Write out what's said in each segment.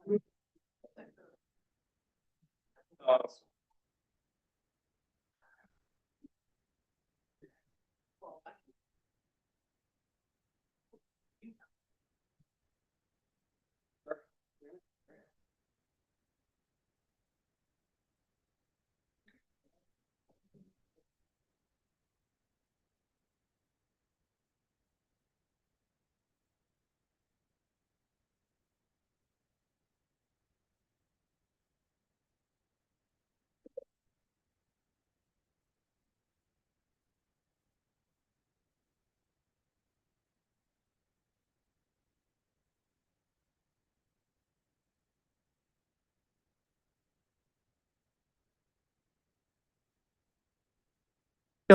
You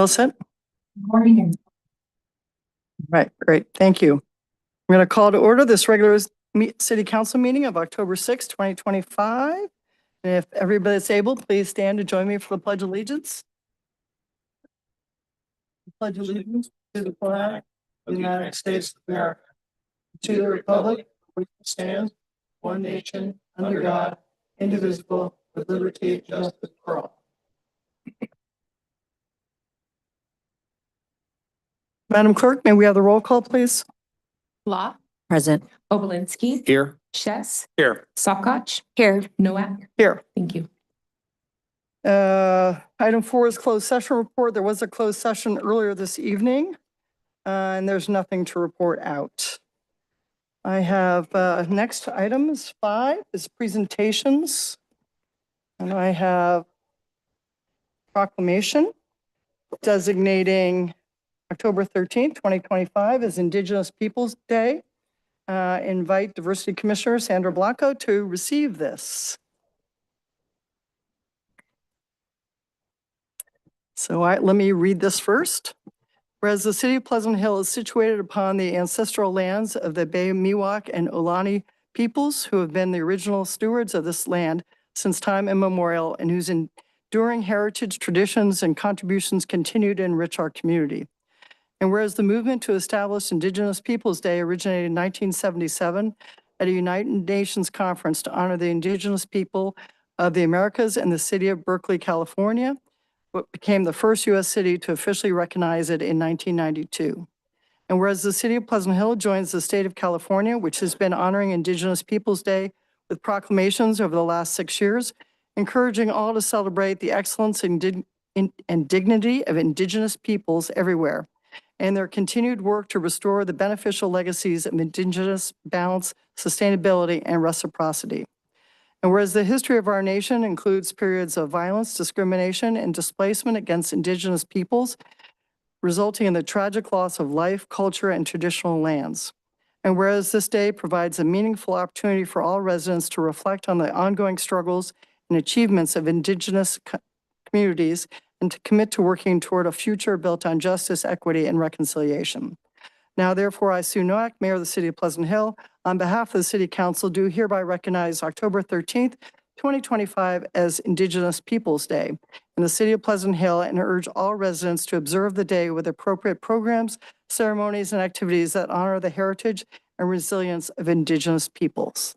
all set? Morning. Right, great. Thank you. I'm going to call to order this regular city council meeting of October 6, 2025. And if everybody's able, please stand to join me for the Pledge of Allegiance. Pledge allegiance to the flag of the United States of America, to the republic which stands one nation under God, indivisible, with liberty and justice for all. Madam Clerk, may we have the roll call, please? Law. Present. Obolinski. Here. Chess. Here. Sokach. Here. Noack. Here. Thank you. Item 4 is closed session report. There was a closed session earlier this evening, and there's nothing to report out. I have next item is 5 is presentations, and I have proclamation designating October 13th, 2025 as Indigenous Peoples Day. Invite Diversity Commissioner Sandra Blanco to receive this. So let me read this first. Whereas the city of Pleasant Hill is situated upon the ancestral lands of the Bay Miwok and Ohlone peoples who have been the original stewards of this land since time immemorial and whose enduring heritage, traditions, and contributions continue to enrich our community. And whereas the movement to establish Indigenous Peoples Day originated in 1977 at a United Nations conference to honor the indigenous people of the Americas and the city of Berkeley, California, what became the first U.S. city to officially recognize it in 1992. And whereas the city of Pleasant Hill joins the state of California, which has been honoring Indigenous Peoples Day with proclamations over the last 6 years, encouraging all to celebrate the excellence and dignity of Indigenous peoples everywhere, and their continued work to restore the beneficial legacies of Indigenous balance, sustainability, and reciprocity. And whereas the history of our nation includes periods of violence, discrimination, and displacement against Indigenous peoples, resulting in the tragic loss of life, culture, and traditional lands. And whereas this day provides a meaningful opportunity for all residents to reflect on the ongoing struggles and achievements of Indigenous communities and to commit to working toward a future built on justice, equity, and reconciliation. Now, therefore, I, Sue Noack, Mayor of the City of Pleasant Hill, on behalf of the City Council, do hereby recognize October 13th, 2025 as Indigenous Peoples Day in the City of Pleasant Hill and urge all residents to observe the day with appropriate programs, ceremonies, and activities that honor the heritage and resilience of Indigenous peoples.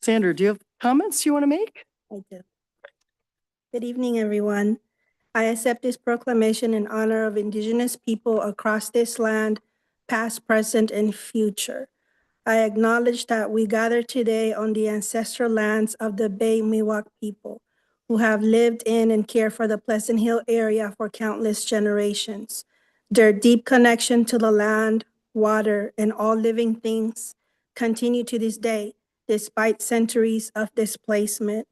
Sandra, do you have comments you want to make? I do. Good evening, everyone. I accept this proclamation in honor of Indigenous people across this land, past, present, and future. I acknowledge that we gather today on the ancestral lands of the Bay Miwok people, who have lived in and cared for the Pleasant Hill area for countless generations. Their deep connection to the land, water, and all living things continue to this day, despite centuries of displacement.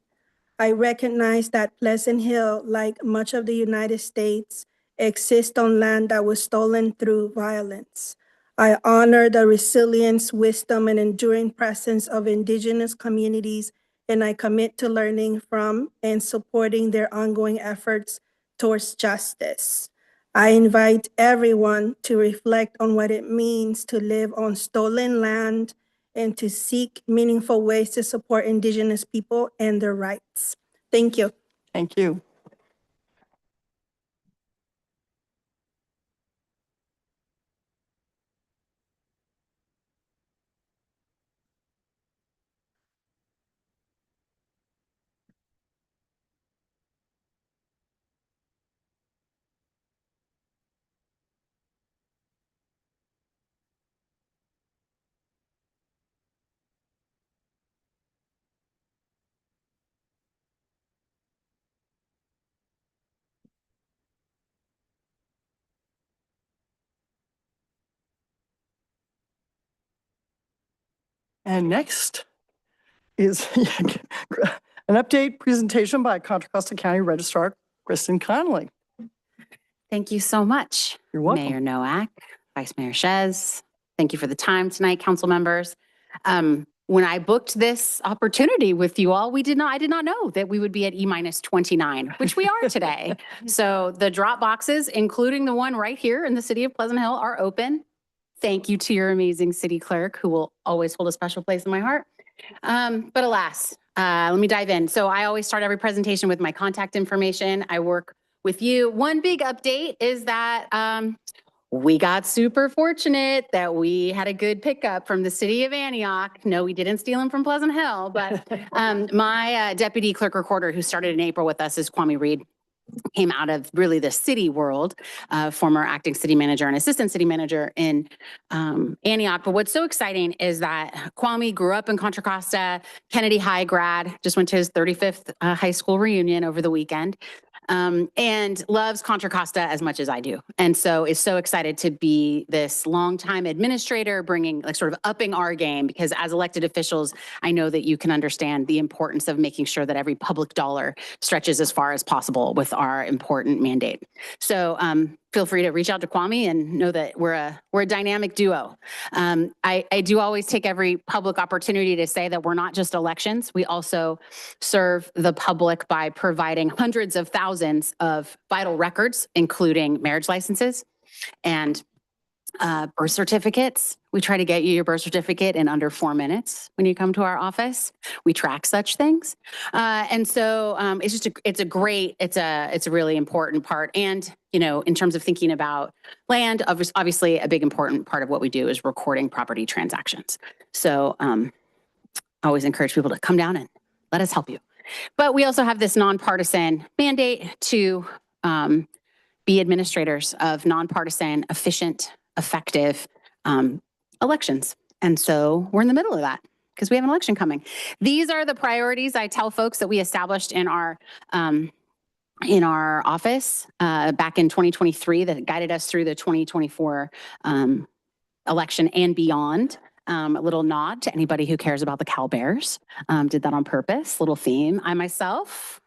I recognize that Pleasant Hill, like much of the United States, exists on land that was stolen through violence. I honor the resilience, wisdom, and enduring presence of Indigenous communities, and I commit to learning from and supporting their ongoing efforts towards justice. I invite everyone to reflect on what it means to live on stolen land and to seek meaningful ways to support Indigenous people and their rights. Thank you. Thank you. And next is an update presentation by Contra Costa County Registrar Kristen Connolly. Thank you so much. You're welcome. Mayor Noack, Vice Mayor Shez. Thank you for the time tonight, council members. When I booked this opportunity with you all, I did not know that we would be at E-29, which we are today. So the drop boxes, including the one right here in the city of Pleasant Hill, are open. Thank you to your amazing city clerk, who will always hold a special place in my heart. But alas, let me dive in. So I always start every presentation with my contact information. I work with you. One big update is that we got super fortunate that we had a good pickup from the city of Antioch. No, we didn't steal him from Pleasant Hill, but my deputy clerk recorder who started in April with us is Kwame Reed. Came out of really the city world, former acting city manager and assistant city manager in Antioch. But what's so exciting is that Kwame grew up in Contra Costa, Kennedy High grad, just went to his 35th high school reunion over the weekend. And loves Contra Costa as much as I do. And so is so excited to be this longtime administrator, bringing like sort of upping our game, because as elected officials, I know that you can understand the importance of making sure that every public dollar stretches as far as possible with our important mandate. So feel free to reach out to Kwame and know that we're a dynamic duo. I do always take every public opportunity to say that we're not just elections. We also serve the public by providing hundreds of thousands of vital records, including marriage licenses and birth certificates. We try to get you your birth certificate in under 4 minutes when you come to our office. We track such things. And so it's a really important part. And, you know, in terms of thinking about land, obviously a big important part of what we do is recording property transactions. So I always encourage people to come down and let us help you. But we also have this nonpartisan mandate to be administrators of nonpartisan, efficient, effective elections. And so we're in the middle of that because we have an election coming. These are the priorities I tell folks that we established in our office back in 2023 that guided us through the 2024 election and beyond. A little nod to anybody who cares about the Cal Bears. Did that on purpose, little theme. I myself,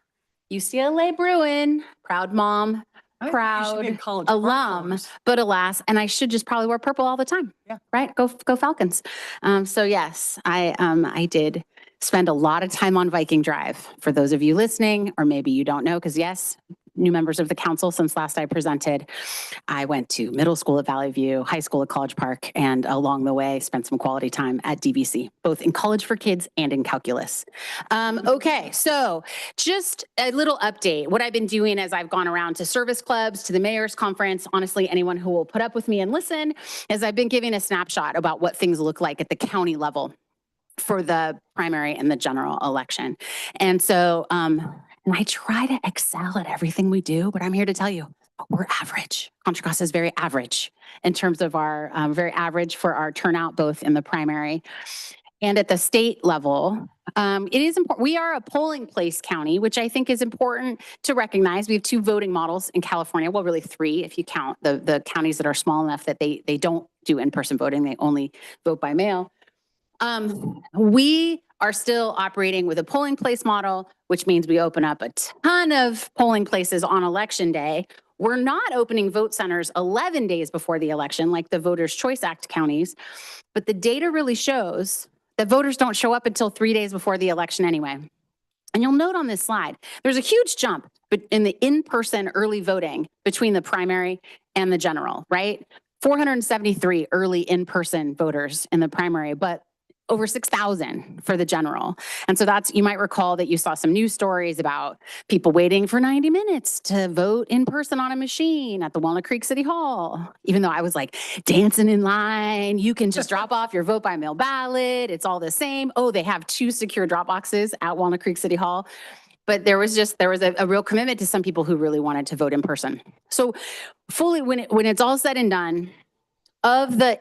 UCLA Bruin, proud mom, proud alum, but alas, and I should just probably wear purple all the time. Yeah. Right? Go Falcons. So yes, I did spend a lot of time on Viking Drive. For those of you listening, or maybe you don't know, because yes, new members of the council since last I presented, I went to middle school at Valley View, high school at College Park, and along the way spent some quality time at DVC, both in college for kids and in calculus. Okay, so just a little update. What I've been doing as I've gone around to service clubs, to the mayor's conference, honestly, anyone who will put up with me and listen, is I've been giving a snapshot about what things look like at the county level for the primary and the general election. And so, and I try to excel at everything we do, but I'm here to tell you, we're average. Contra Costa is very average in terms of our, very average for our turnout, both in the primary and at the state level. It is important. We are a polling place county, which I think is important to recognize. We have 2 voting models in California. Well, really 3 if you count the counties that are small enough that they don't do in-person voting. They only vote by mail. We are still operating with a polling place model, which means we open up a ton of polling places on election day. We're not opening vote centers 11 days before the election like the Voters' Choice Act counties, but the data really shows that voters don't show up until 3 days before the election anyway. And you'll note on this slide, there's a huge jump in the in-person early voting between the primary and the general, right? 473 early in-person voters in the primary, but over 6,000 for the general. And so that's, you might recall that you saw some news stories about people waiting for 90 minutes to vote in person on a machine at the Walnut Creek City Hall. Even though I was like dancing in line, you can just drop off your vote by mail ballot. It's all the same. Oh, they have 2 secure drop boxes at Walnut Creek City Hall. But there was a real commitment to some people who really wanted to vote in person. So fully, when it's all said and done, of the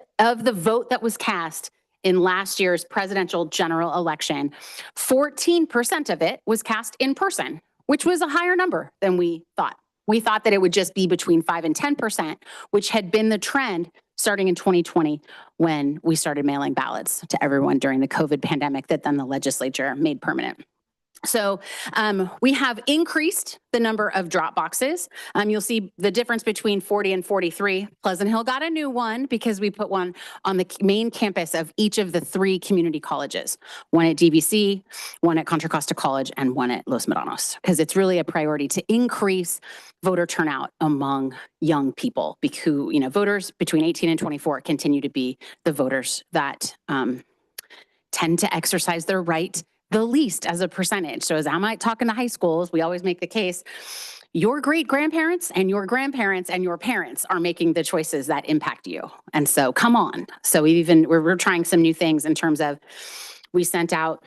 vote that was cast in last year's presidential general election, 14% of it was cast in person, which was a higher number than we thought. We thought that it would just be between 5 and 10%, which had been the trend starting in 2020 when we started mailing ballots to everyone during the COVID pandemic that then the legislature made permanent. So we have increased the number of drop boxes. You'll see the difference between 40 and 43. Pleasant Hill got a new one because we put one on the main campus of each of the 3 community colleges, one at DVC, one at Contra Costa College, and one at Los Medanos, because it's really a priority to increase voter turnout among young people who, voters between 18 and 24 continue to be the voters that tend to exercise their right the least as a percentage. So as I'm talking to high schools, we always make the case, your great grandparents and your grandparents and your parents are making the choices that impact you. And so come on. So we're trying some new things in terms of, we sent out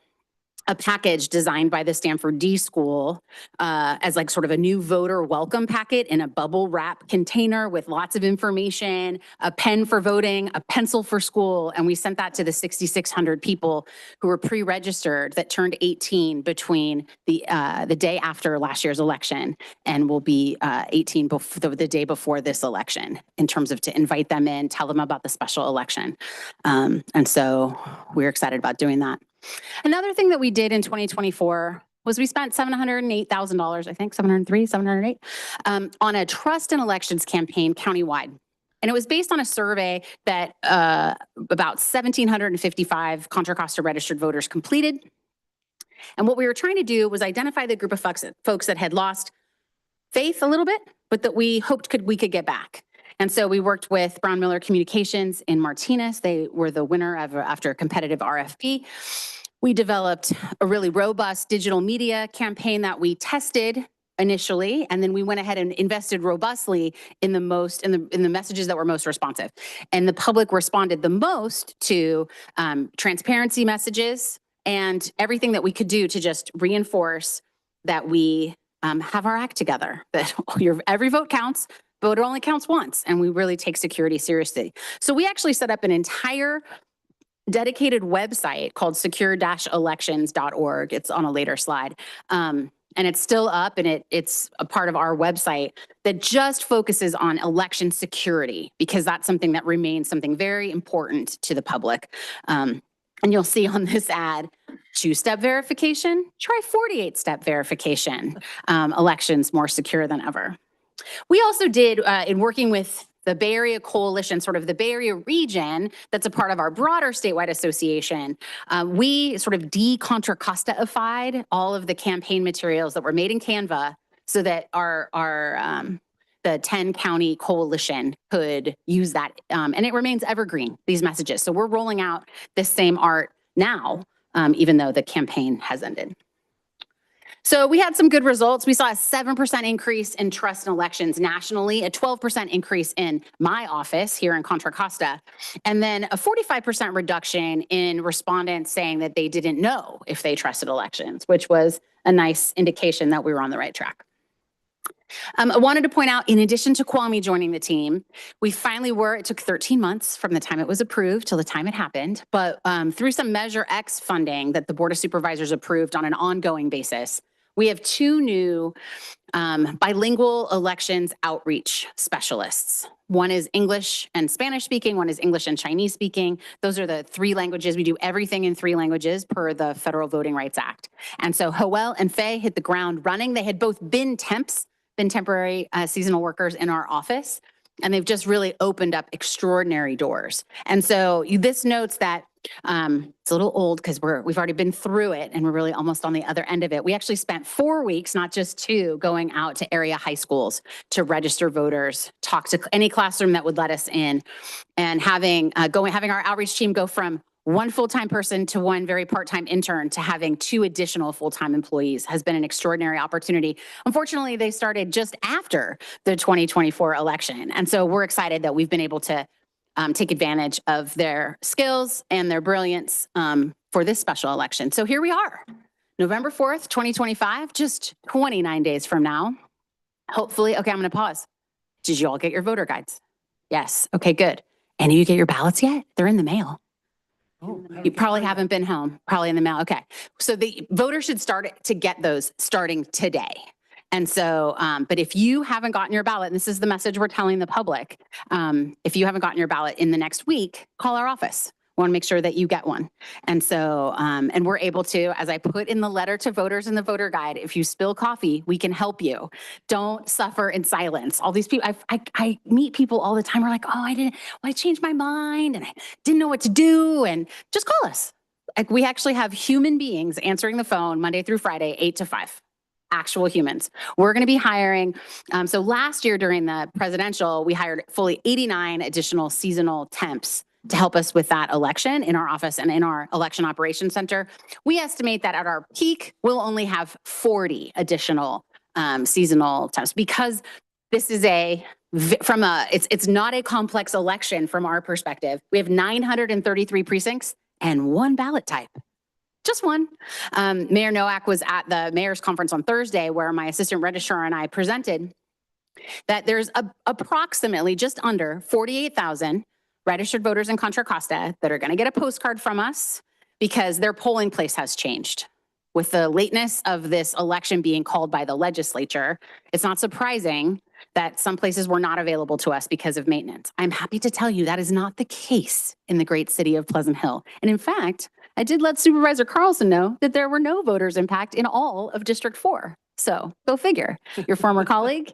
a package designed by the Stanford D School as like sort of a new voter welcome packet in a bubble wrap container with lots of information, a pen for voting, a pencil for school. And we sent that to the 6,600 people who were pre-registered that turned 18 between the day after last year's election and will be 18 the day before this election, in terms of to invite them in, tell them about the special election. And so we're excited about doing that. Another thing that we did in 2024 was we spent $708,000, I think, 703, 708, on a trust and elections campaign countywide. And it was based on a survey that about 1,755 Contra Costa registered voters completed. And what we were trying to do was identify the group of folks that had lost faith a little bit, but that we hoped we could get back. And so we worked with Brown Miller Communications in Martinez. They were the winner after a competitive RFP. We developed a really robust digital media campaign that we tested initially, and then we went ahead and invested robustly in the messages that were most responsive. And the public responded the most to transparency messages and everything that we could do to just reinforce that we have our act together, that every vote counts. Voter only counts once, and we really take security seriously. So we actually set up an entire dedicated website called secure-elections.org. It's on a later slide. And it's still up, and it's a part of our website that just focuses on election security, because that's something that remains something very important to the public. And you'll see on this ad, 2-step verification, try 48-step verification. Elections more secure than ever. We also did, in working with the Bay Area Coalition, sort of the Bay Area region, that's a part of our broader statewide association, we sort of de-Contra Costa-ified all of the campaign materials that were made in Canva so that the 10-county coalition could use that. And it remains evergreen, these messages. So we're rolling out this same art now, even though the campaign has ended. So we had some good results. We saw a 7% increase in trust in elections nationally, a 12% increase in my office here in Contra Costa, and then a 45% reduction in respondents saying that they didn't know if they trusted elections, which was a nice indication that we were on the right track. I wanted to point out, in addition to Kwame joining the team, we finally it took 13 months from the time it was approved till the time it happened, but through some Measure X funding that the Board of Supervisors approved on an ongoing basis, we have 2 new bilingual elections outreach specialists. One is English and Spanish speaking, one is English and Chinese speaking. Those are the 3 languages. We do everything in 3 languages per the Federal Voting Rights Act. And so Joel and Faye hit the ground running. They had both been temporary seasonal workers in our office, and they've just really opened up extraordinary doors. And so this notes that it's a little old because we've already been through it and we're really almost on the other end of it. We actually spent 4 weeks, not just 2, going out to area high schools to register voters, talk to any classroom that would let us in, and having our outreach team go from 1 full-time person to 1 very part-time intern to having 2 additional full-time employees has been an extraordinary opportunity. Unfortunately, they started just after the 2024 election. And so we're excited that we've been able to take advantage of their skills and their brilliance for this special election. So here we are, November 4th, 2025, just 29 days from now. Hopefully, okay, I'm gonna pause. Did you all get your voter guides? Yes, okay, good. Any of you get your ballots yet? They're in the mail. You probably haven't been home, probably in the mail. Okay, so the voters should start to get those starting today. And so, but if you haven't gotten your ballot, and this is the message we're telling the public, if you haven't gotten your ballot in the next week, call our office. We want to make sure that you get one. And so, and we're able to, as I put in the letter to voters in the voter guide, if you spill coffee, we can help you. Don't suffer in silence. All these people, I meet people all the time who are like, oh, I changed my mind and I didn't know what to do. And just call us. Like, we actually have human beings answering the phone Monday through Friday, 8 to 5. Actual humans. We're going to be hiring. So last year during the presidential, we hired fully 89 additional seasonal temps to help us with that election in our office and in our election operations center. We estimate that at our peak, we'll only have 40 additional seasonal temps, because this is it's not a complex election from our perspective. We have 933 precincts and one ballot type. Just one. Mayor Nowak was at the mayor's conference on Thursday, where my assistant registrar and I presented that there's approximately just under 48,000 registered voters in Contra Costa that are going to get a postcard from us because their polling place has changed. With the lateness of this election being called by the legislature, it's not surprising that some places were not available to us because of maintenance. I'm happy to tell you that is not the case in the great city of Pleasant Hill. And in fact, I did let Supervisor Carlson know that there were no voters impact in all of District 4. So go figure. Your former colleague,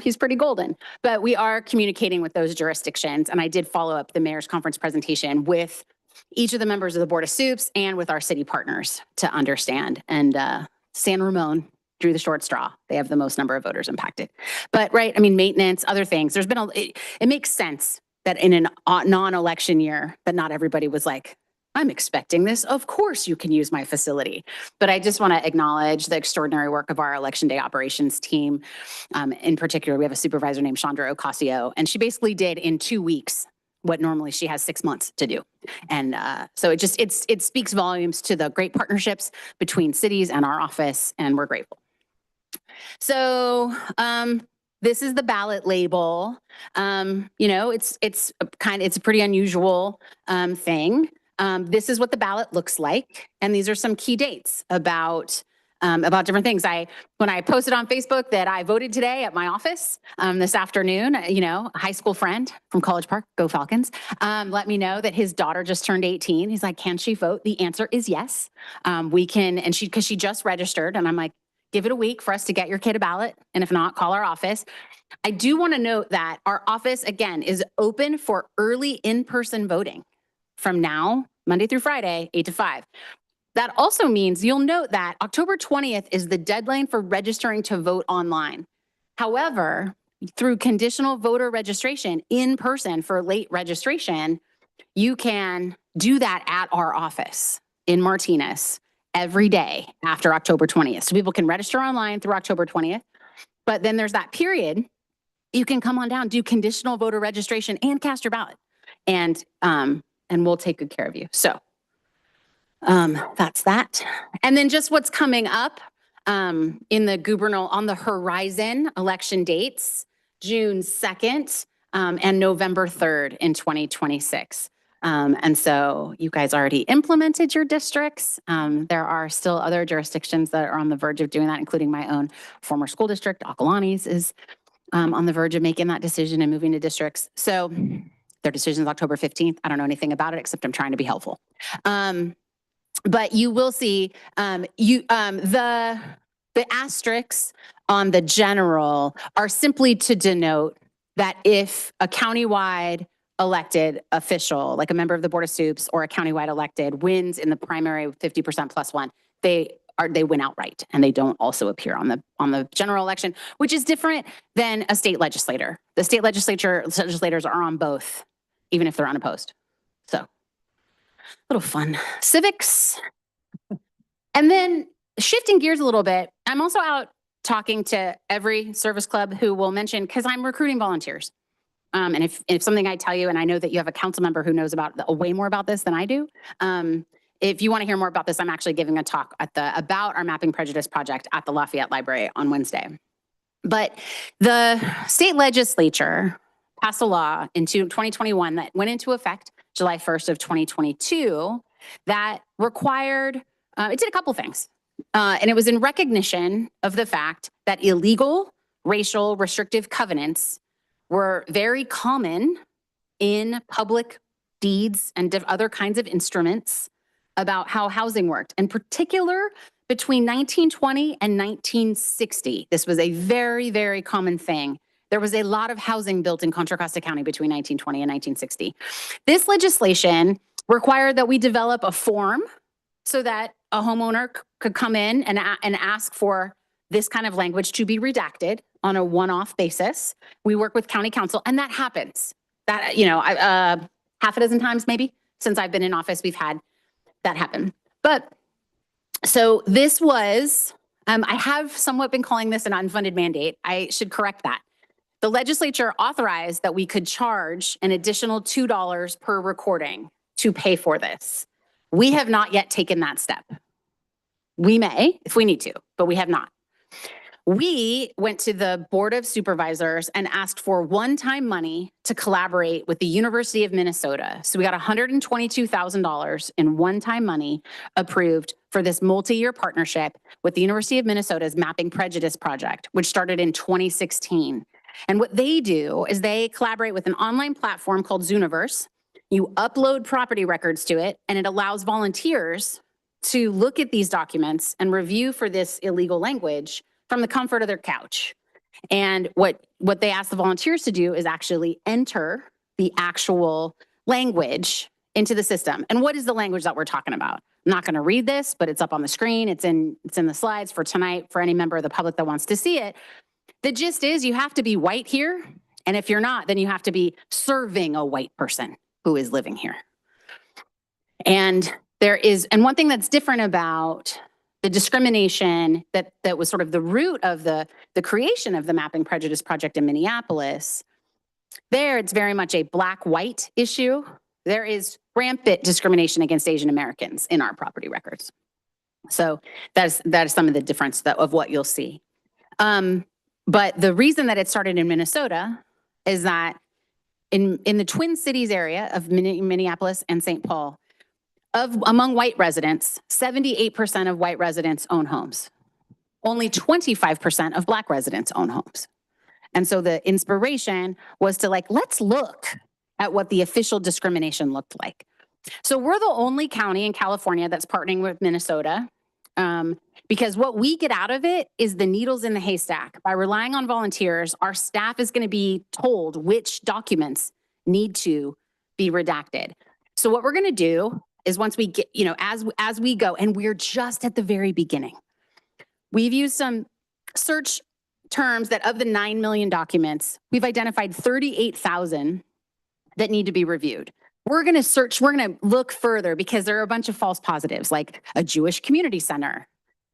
he's pretty golden. But we are communicating with those jurisdictions. And I did follow up the mayor's conference presentation with each of the members of the Board of Soups and with our city partners to understand. And San Ramon drew the short straw. They have the most number of voters impacted. But right, I mean, maintenance, other things. There's been it makes sense that in a non-election year that not everybody was like, I'm expecting this. Of course you can use my facility. But I just want to acknowledge the extraordinary work of our election day operations team. In particular, we have a supervisor named Chandra Ocasio, and she basically did in 2 weeks what normally she has 6 months to do. And so it speaks volumes to the great partnerships between cities and our office, and we're grateful. So this is the ballot label. It's a pretty unusual thing. This is what the ballot looks like. And these are some key dates about different things. When I posted on Facebook that I voted today at my office this afternoon, a high school friend from College Park, go Falcons, let me know that his daughter just turned 18. He's like, can she vote? The answer is yes. We can, and because she just registered, and I'm like, give it a week for us to get your kid a ballot. And if not, call our office. I do want to note that our office, again, is open for early in-person voting from now, Monday through Friday, 8 to 5. That also means you'll note that October 20th is the deadline for registering to vote online. However, through conditional voter registration in person for late registration, you can do that at our office in Martinez every day after October 20th. So people can register online through October 20th, but then there's that period. You can come on down, do conditional voter registration and cast your ballot. And we'll take good care of you. So that's that. And then just what's coming up in the gubernatorial on the horizon election dates, June 2nd and November 3rd in 2026. And so you guys already implemented your districts. There are still other jurisdictions that are on the verge of doing that, including my own former school district. Acalanes is on the verge of making that decision and moving to districts. So their decision is October 15th. I don't know anything about it, except I'm trying to be helpful. But you will see the asterisks on the general are simply to denote that if a countywide elected official, like a member of the Board of Soups or a countywide elected, wins in the primary 50% plus one, they win outright, and they don't also appear on the general election, which is different than a state legislator. The state legislators are on both, even if they're unopposed. So, a little fun. Civics. And then shifting gears a little bit, I'm also out talking to every service club who will mention, because I'm recruiting volunteers. And if something I tell you, and I know that you have a council member who knows way more about this than I do, if you want to hear more about this, I'm actually giving a talk about our Mapping Prejudice project at the Lafayette Library on Wednesday. But the state legislature passed a law in 2021 that went into effect July 1st of 2022 that required, it did a couple things. And it was in recognition of the fact that illegal racial restrictive covenants were very common in public deeds and other kinds of instruments about how housing worked. In particular, between 1920 and 1960, this was a very, very common thing. There was a lot of housing built in Contra Costa County between 1920 and 1960. This legislation required that we develop a form so that a homeowner could come in and ask for this kind of language to be redacted on a one-off basis. We work with county council, and that happens. That, you know, half a dozen times maybe since I've been in office, we've had that happen. But so this was, I have somewhat been calling this an unfunded mandate. I should correct that. The legislature authorized that we could charge an additional $2 per recording to pay for this. We have not yet taken that step. We may if we need to, but we have not. We went to the Board of Supervisors and asked for one-time money to collaborate with the University of Minnesota. So we got $122,000 in one-time money approved for this multi-year partnership with the University of Minnesota's Mapping Prejudice Project, which started in 2016. And what they do is they collaborate with an online platform called Zooniverse. You upload property records to it, and it allows volunteers to look at these documents and review for this illegal language from the comfort of their couch. And what they ask the volunteers to do is actually enter the actual language into the system. And what is the language that we're talking about? I'm not going to read this, but it's up on the screen. It's in the slides for tonight for any member of the public that wants to see it. The gist is you have to be white here. And if you're not, then you have to be serving a white person who is living here. And one thing that's different about the discrimination that was sort of the root of the creation of the Mapping Prejudice Project in Minneapolis, there it's very much a black-white issue. There is rampant discrimination against Asian Americans in our property records. So that is some of the difference of what you'll see. But the reason that it started in Minnesota is that in the Twin Cities area of Minneapolis and St. Paul, among white residents, 78% of white residents own homes. Only 25% of black residents own homes. And so the inspiration was to let's look at what the official discrimination looked like. So we're the only county in California that's partnering with Minnesota because what we get out of it is the needles in the haystack. By relying on volunteers, our staff is going to be told which documents need to be redacted. So what we're going to do is once we get, as we go, and we're just at the very beginning, we've used some search terms that of the 9 million documents, we've identified 38,000 that need to be reviewed. We're going to search, we're going to look further because there are a bunch of false positives, like a Jewish community center.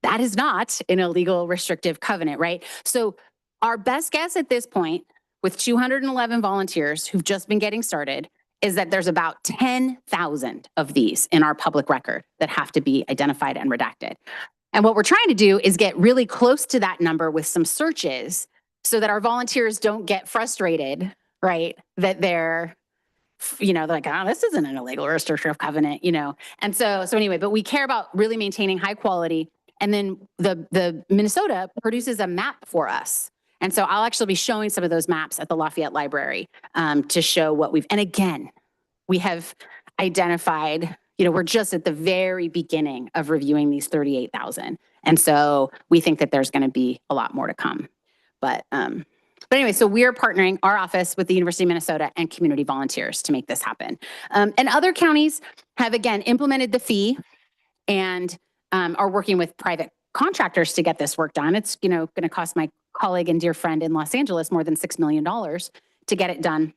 That is not an illegal restrictive covenant, right? So our best guess at this point, with 211 volunteers who've just been getting started, is that there's about 10,000 of these in our public record that have to be identified and redacted. And what we're trying to do is get really close to that number with some searches so that our volunteers don't get frustrated, right? That they're like, oh, this isn't an illegal restrictive covenant, And so anyway, but we care about really maintaining high quality. And then the Minnesota produces a map for us. And so I'll actually be showing some of those maps at the Lafayette Library to show what and again, we have identified, we're just at the very beginning of reviewing these 38,000. And so we think that there's going to be a lot more to come. But anyway, so we are partnering our office with the University of Minnesota and community volunteers to make this happen. And other counties have, again, implemented the fee and are working with private contractors to get this work done. It's, going to cost my colleague and dear friend in Los Angeles more than $6 million to get it done.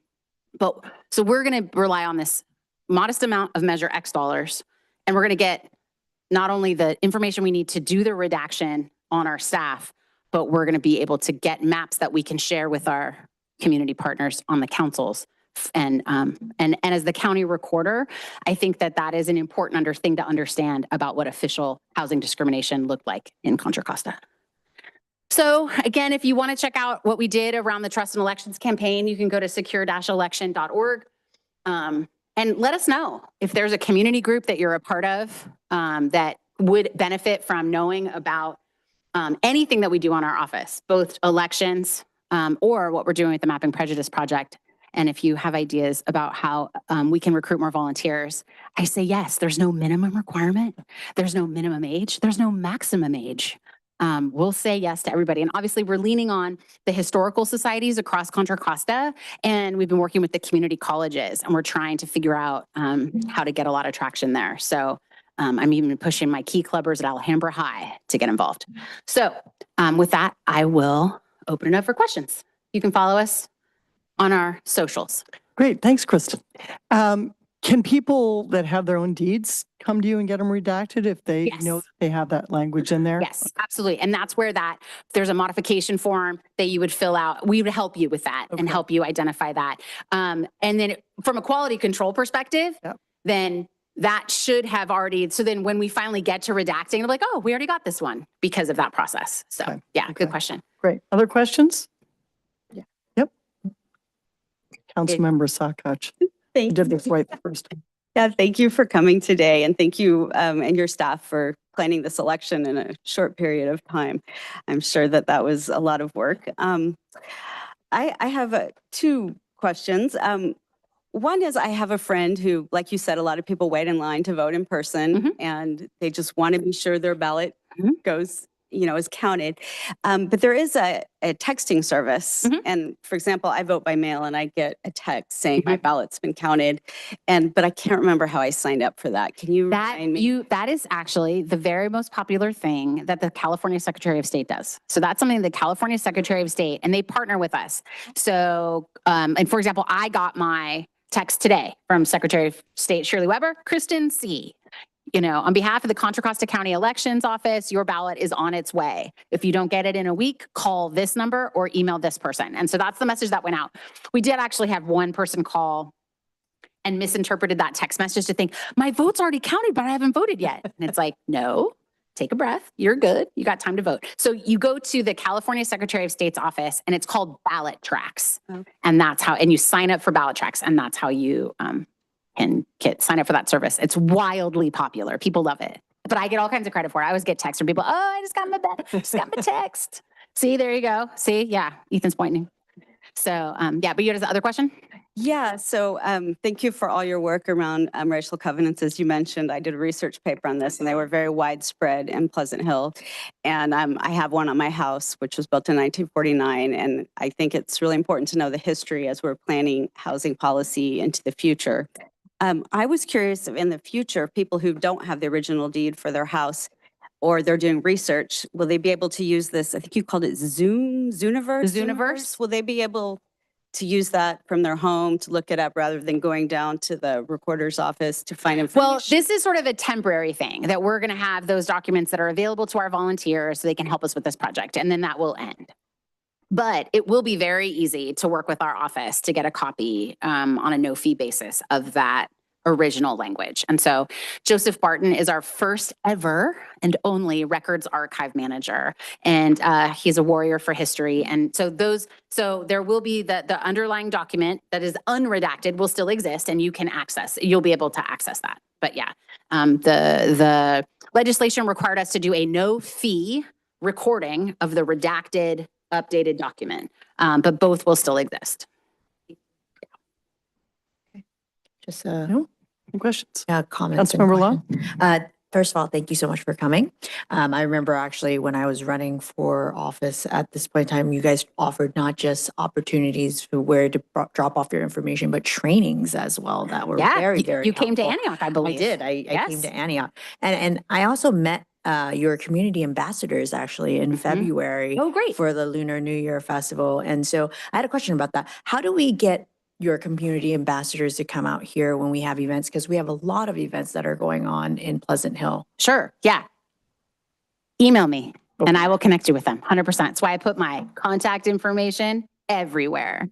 But so we're going to rely on this modest amount of Measure X dollars, and we're going to get not only the information we need to do the redaction on our staff, but we're going to be able to get maps that we can share with our community partners on the councils. And as the county recorder, I think that is an important thing to understand about what official housing discrimination looked like in Contra Costa. So again, if you want to check out what we did around the Trust and Elections campaign, you can go to secure-election.org and let us know if there's a community group that you're a part of that would benefit from knowing about anything that we do on our office, both elections or what we're doing with the Mapping Prejudice Project. And if you have ideas about how we can recruit more volunteers, I say yes. There's no minimum requirement. There's no minimum age. There's no maximum age. We'll say yes to everybody. And obviously we're leaning on the historical societies across Contra Costa, and we've been working with the community colleges, and we're trying to figure out how to get a lot of traction there. So I'm even pushing my key clubbers at Alhambra High to get involved. So with that, I will open it up for questions. You can follow us on our socials. Great, thanks, Kristen. Can people that have their own deeds come to you and get them redacted if they Yes. know that they have that language in there? Yes, absolutely. And that's where there's a modification form that you would fill out. We would help you with that and Okay. help you identify that. And then from a quality control perspective, Yep. then that should have already, so then when we finally get to redacting, they're like, oh, we already got this one because of that process. So Okay. yeah, Okay. good question. Great. Other questions? Yeah. Yep. Councilmember Sakach. You Thank did this right the first time. Yeah, thank you for coming today, and thank you and your staff for planning this election in a short period of time. I'm sure that that was a lot of work. I have two questions. One is I have a friend who, like you said, a lot of people wait in line to vote in person, Mhm. and they just want to be sure their ballot Mhm. goes, is counted. But there is a texting service. Mhm. And for example, I vote by mail and I get a text saying my Mhm. ballot's been counted. But I can't remember how I signed up for that. Can you remind me? That is actually the very most popular thing that the California Secretary of State does. So that's something the California Secretary of State, and they partner with us. So, and for example, I got my text today from Secretary of State Shirley Weber, Kristen C. On behalf of the Contra Costa County Elections Office, your ballot is on its way. If you don't get it in a week, call this number or email this person. And so that's the message that went out. We did actually have one person call and misinterpreted that text message to think, my vote's already counted, but I haven't voted yet. And it's like, no, take a breath. You're good. You got time to vote. So you go to the California Secretary of State's office, and it's called Ballot Tracks. Okay. And that's how, and you sign up for Ballot Tracks, and that's how you can sign up for that service. It's wildly popular. People love it. But I get all kinds of credit for it. I always get texts from people, oh, I just got my text. See, there you go. See, yeah, Ethan's pointing. So yeah, but you had the other question? Yeah, so thank you for all your work around racial covenants. As you mentioned, I did a research paper on this, and they were very widespread in Pleasant Hill. And I have one on my house, which was built in 1949. And I think it's really important to know the history as we're planning housing policy into the future. I was curious if in the future, people who don't have the original deed for their house, or they're doing research, will they be able to use this? I think you called it Zooniverse? Zooniverse? Will they be able to use that from their home to look it up rather than going down to the recorder's office to find information? Well, this is sort of a temporary thing that we're going to have those documents that are available to our volunteers so they can help us with this project, and then that will end. But it will be very easy to work with our office to get a copy on a no-fee basis of that original language. And so Joseph Barton is our first ever and only records archive manager. And he's a warrior for history. And so there will be the underlying document that is unredacted will still exist, and you'll be able to access that. But yeah, the legislation required us to do a no-fee recording of the redacted updated document, but both will still exist. Just No? Any questions? comments. and Councilmember Law? questions. First of all, thank you so much for coming. I remember actually when I was running for office at this point in time, you guys offered not just opportunities for where to drop off your information, but trainings as well that were Yeah, very, very you came to helpful. Antioch, I I believe. did. I came Yes. to Antioch. And I also met your community ambassadors actually in February Oh, great. for the Lunar New Year Festival. And so I had a question about that. How do we get your community ambassadors to come out here when we have events? Because we have a lot of events that are going on in Pleasant Hill. Sure. Yeah. Email me and I will connect you with them 100%. That's why I put my contact information everywhere.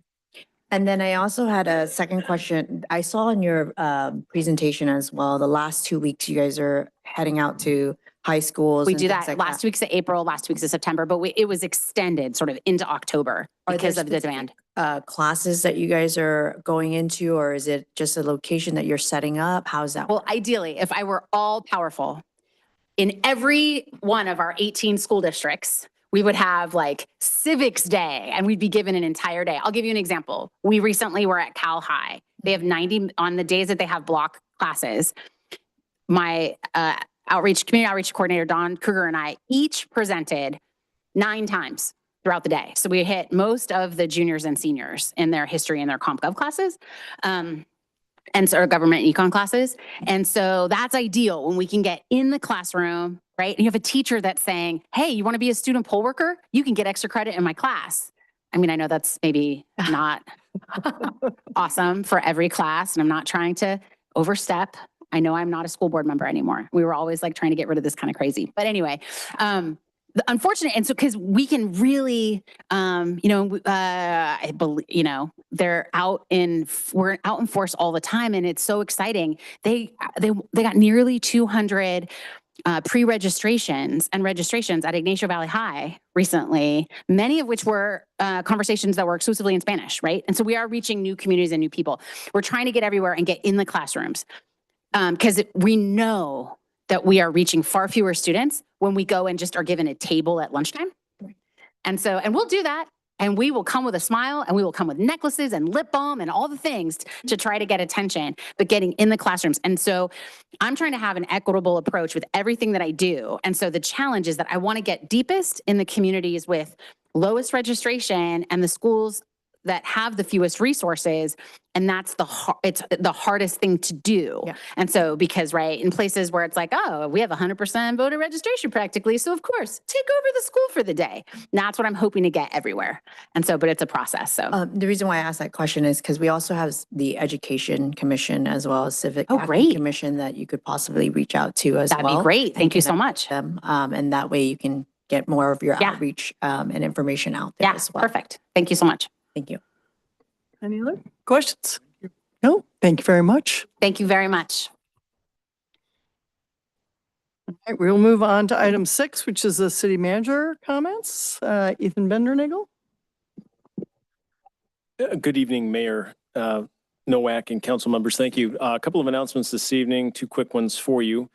And then I also had a second question. I saw in your presentation as well, the last 2 weeks you guys are heading out to high schools. We and do things that like last week's of April, last week's of September, but it was extended sort of into October Are there because of the specific, demand. Classes that you guys are going into, or is it just a location that you're setting up? How's that? Well, ideally, if I were all powerful, in every one of our 18 school districts, we would have like civics day and we'd be given an entire day. I'll give you an example. We recently were at Cal High. They have 90 on the days that they have block classes. My community outreach coordinator, Dawn Kruger, and I each presented 9 times throughout the day. So we hit most of the juniors and seniors in their history and their Comp Gov classes. And so our government econ classes. And so that's ideal when we can get in the classroom, right? And you have a teacher that's saying, hey, you want to be a student poll worker? You can get extra credit in my class. I mean, I know that's maybe not awesome for every class, and I'm not trying to overstep. I know I'm not a school board member anymore. We were always like trying to get rid of this kind of crazy. But anyway, the unfortunate, and so because we can really, I believe, we're out in force all the time, and it's so exciting. They got nearly 200 pre-registrations and registrations at Ignacio Valley High recently, many of which were conversations that were exclusively in Spanish, right? And so we are reaching new communities and new people. We're trying to get everywhere and get in the classrooms because we know that we are reaching far fewer students when we go and just are given a table at lunchtime. And we'll do that. And we will come with a smile, and we will come with necklaces and lip balm and all the things to try to get attention, but getting in the classrooms. And so I'm trying to have an equitable approach with everything that I do. And so the challenge is that I want to get deepest in the communities with lowest registration and the schools that have the fewest resources. And that's it's the hardest thing to do. Yeah. And so, because in places where it's like, oh, we have 100% voter registration practically. So of course, take over the school for the day. That's what I'm hoping to get everywhere. And so, but it's a process. So The reason why I asked that question is because we also have the Education Commission as well as Civic Oh, Action great. Commission that you could possibly reach out to as well. that'd be great. and Thank you so connect much. with them. And that way you can get more of your Yeah. outreach and information out there Yeah, as well. perfect. Thank you so much. Thank you. Any other questions? No, thank you very much. Thank you very much. All right, we'll move on to item 6, which is the city manager comments. Ethan Bendernagel. Good evening, Mayor Nowak and council members. Thank you. A couple of announcements this evening, 2 quick ones for you.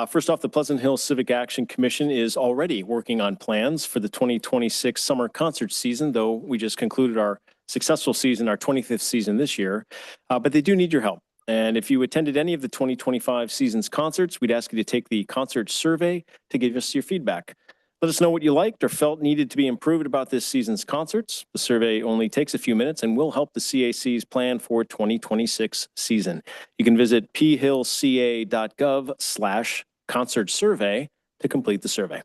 First off, the Pleasant Hill Civic Action Commission is already working on plans for the 2026 summer concert season, though we just concluded our successful season, our 25th season this year. But they do need your help. And if you attended any of the 2025 season's concerts, we'd ask you to take the concert survey to give us your feedback. Let us know what you liked or felt needed to be improved about this season's concerts. The survey only takes a few minutes and will help the CAC's plan for 2026 season. You can visit phillca.gov/concert survey to complete the survey.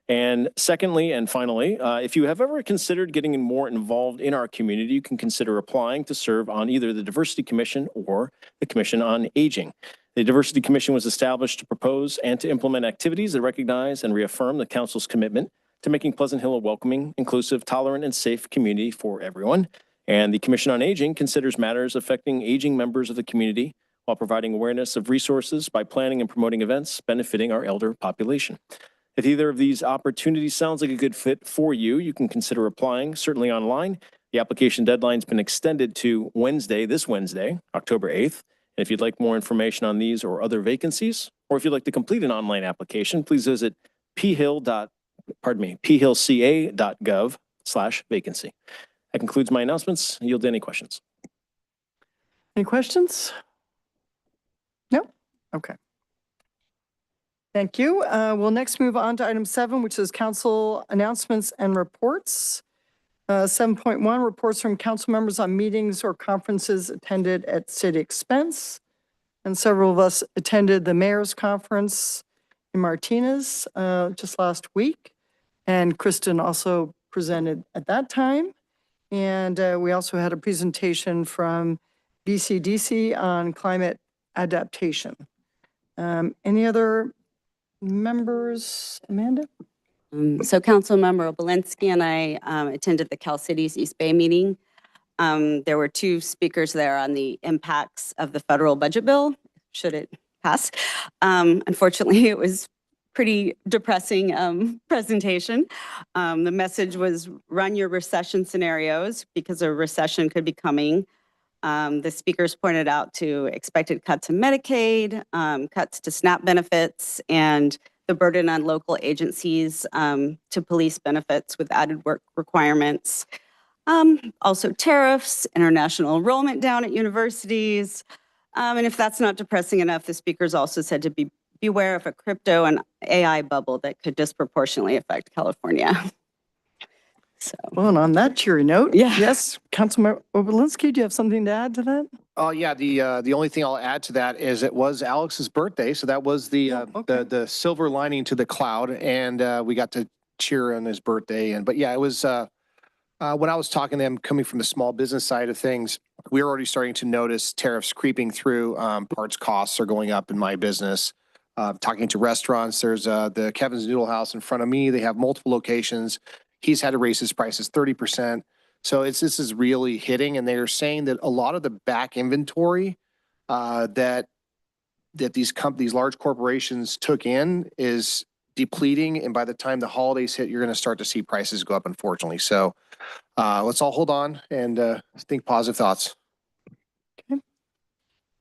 And secondly, and finally, if you have ever considered getting more involved in our community, you can consider applying to serve on either the Diversity Commission or the Commission on Aging. The Diversity Commission was established to propose and to implement activities that recognize and reaffirm the council's commitment to making Pleasant Hill a welcoming, inclusive, tolerant, and safe community for everyone. And the Commission on Aging considers matters affecting aging members of the community while providing awareness of resources by planning and promoting events benefiting our elder population. If either of these opportunities sounds like a good fit for you, you can consider applying, certainly online. The application deadline's been extended to this Wednesday, October 8th. And if you'd like more information on these or other vacancies, or if you'd like to complete an online application, please visit phillca.gov/vacancy. That concludes my announcements. Yield to any questions. Any questions? No? Okay. Thank you. We'll next move on to item 7, which is council announcements and reports. 7.1, reports from council members on meetings or conferences attended at city expense. And several of us attended the mayor's conference in Martinez just last week. And Kristen also presented at that time. And we also had a presentation from BCDC on climate adaptation. Any other members? Amanda? So Councilmember Obolensky and I attended the Cal Cities East Bay meeting. There were 2 speakers there on the impacts of the federal budget bill, should it pass. Unfortunately, it was pretty depressing presentation. The message was run your recession scenarios because a recession could be coming. The speakers pointed out to expected cuts in Medicaid, cuts to SNAP benefits, and the burden on local agencies to police benefits with added work requirements. Also tariffs, international enrollment down at universities. And if that's not depressing enough, the speakers also said to beware of a crypto and AI bubble that could disproportionately affect California. So, Well, and on that cheery note, Yeah. yes, Councilmember Obelinsky, do you have something to add to that? Oh, yeah, the only thing I'll add to that is it was Alex's birthday, so that was the silver lining to the cloud, and we got to cheer on his birthday. But yeah, it was when I was talking to him, coming from the small business side of things, we were already starting to notice tariffs creeping through. Parts costs are going up in my business. Talking to restaurants, there's the Kevin's Noodle House in front of me. They have multiple locations. He's had to raise his prices 30%. So this is really hitting, and they're saying that a lot of the back inventory that these large corporations took in is depleting, and by the time the holidays hit, you're going to start to see prices go up, unfortunately. So let's all hold on and think positive thoughts.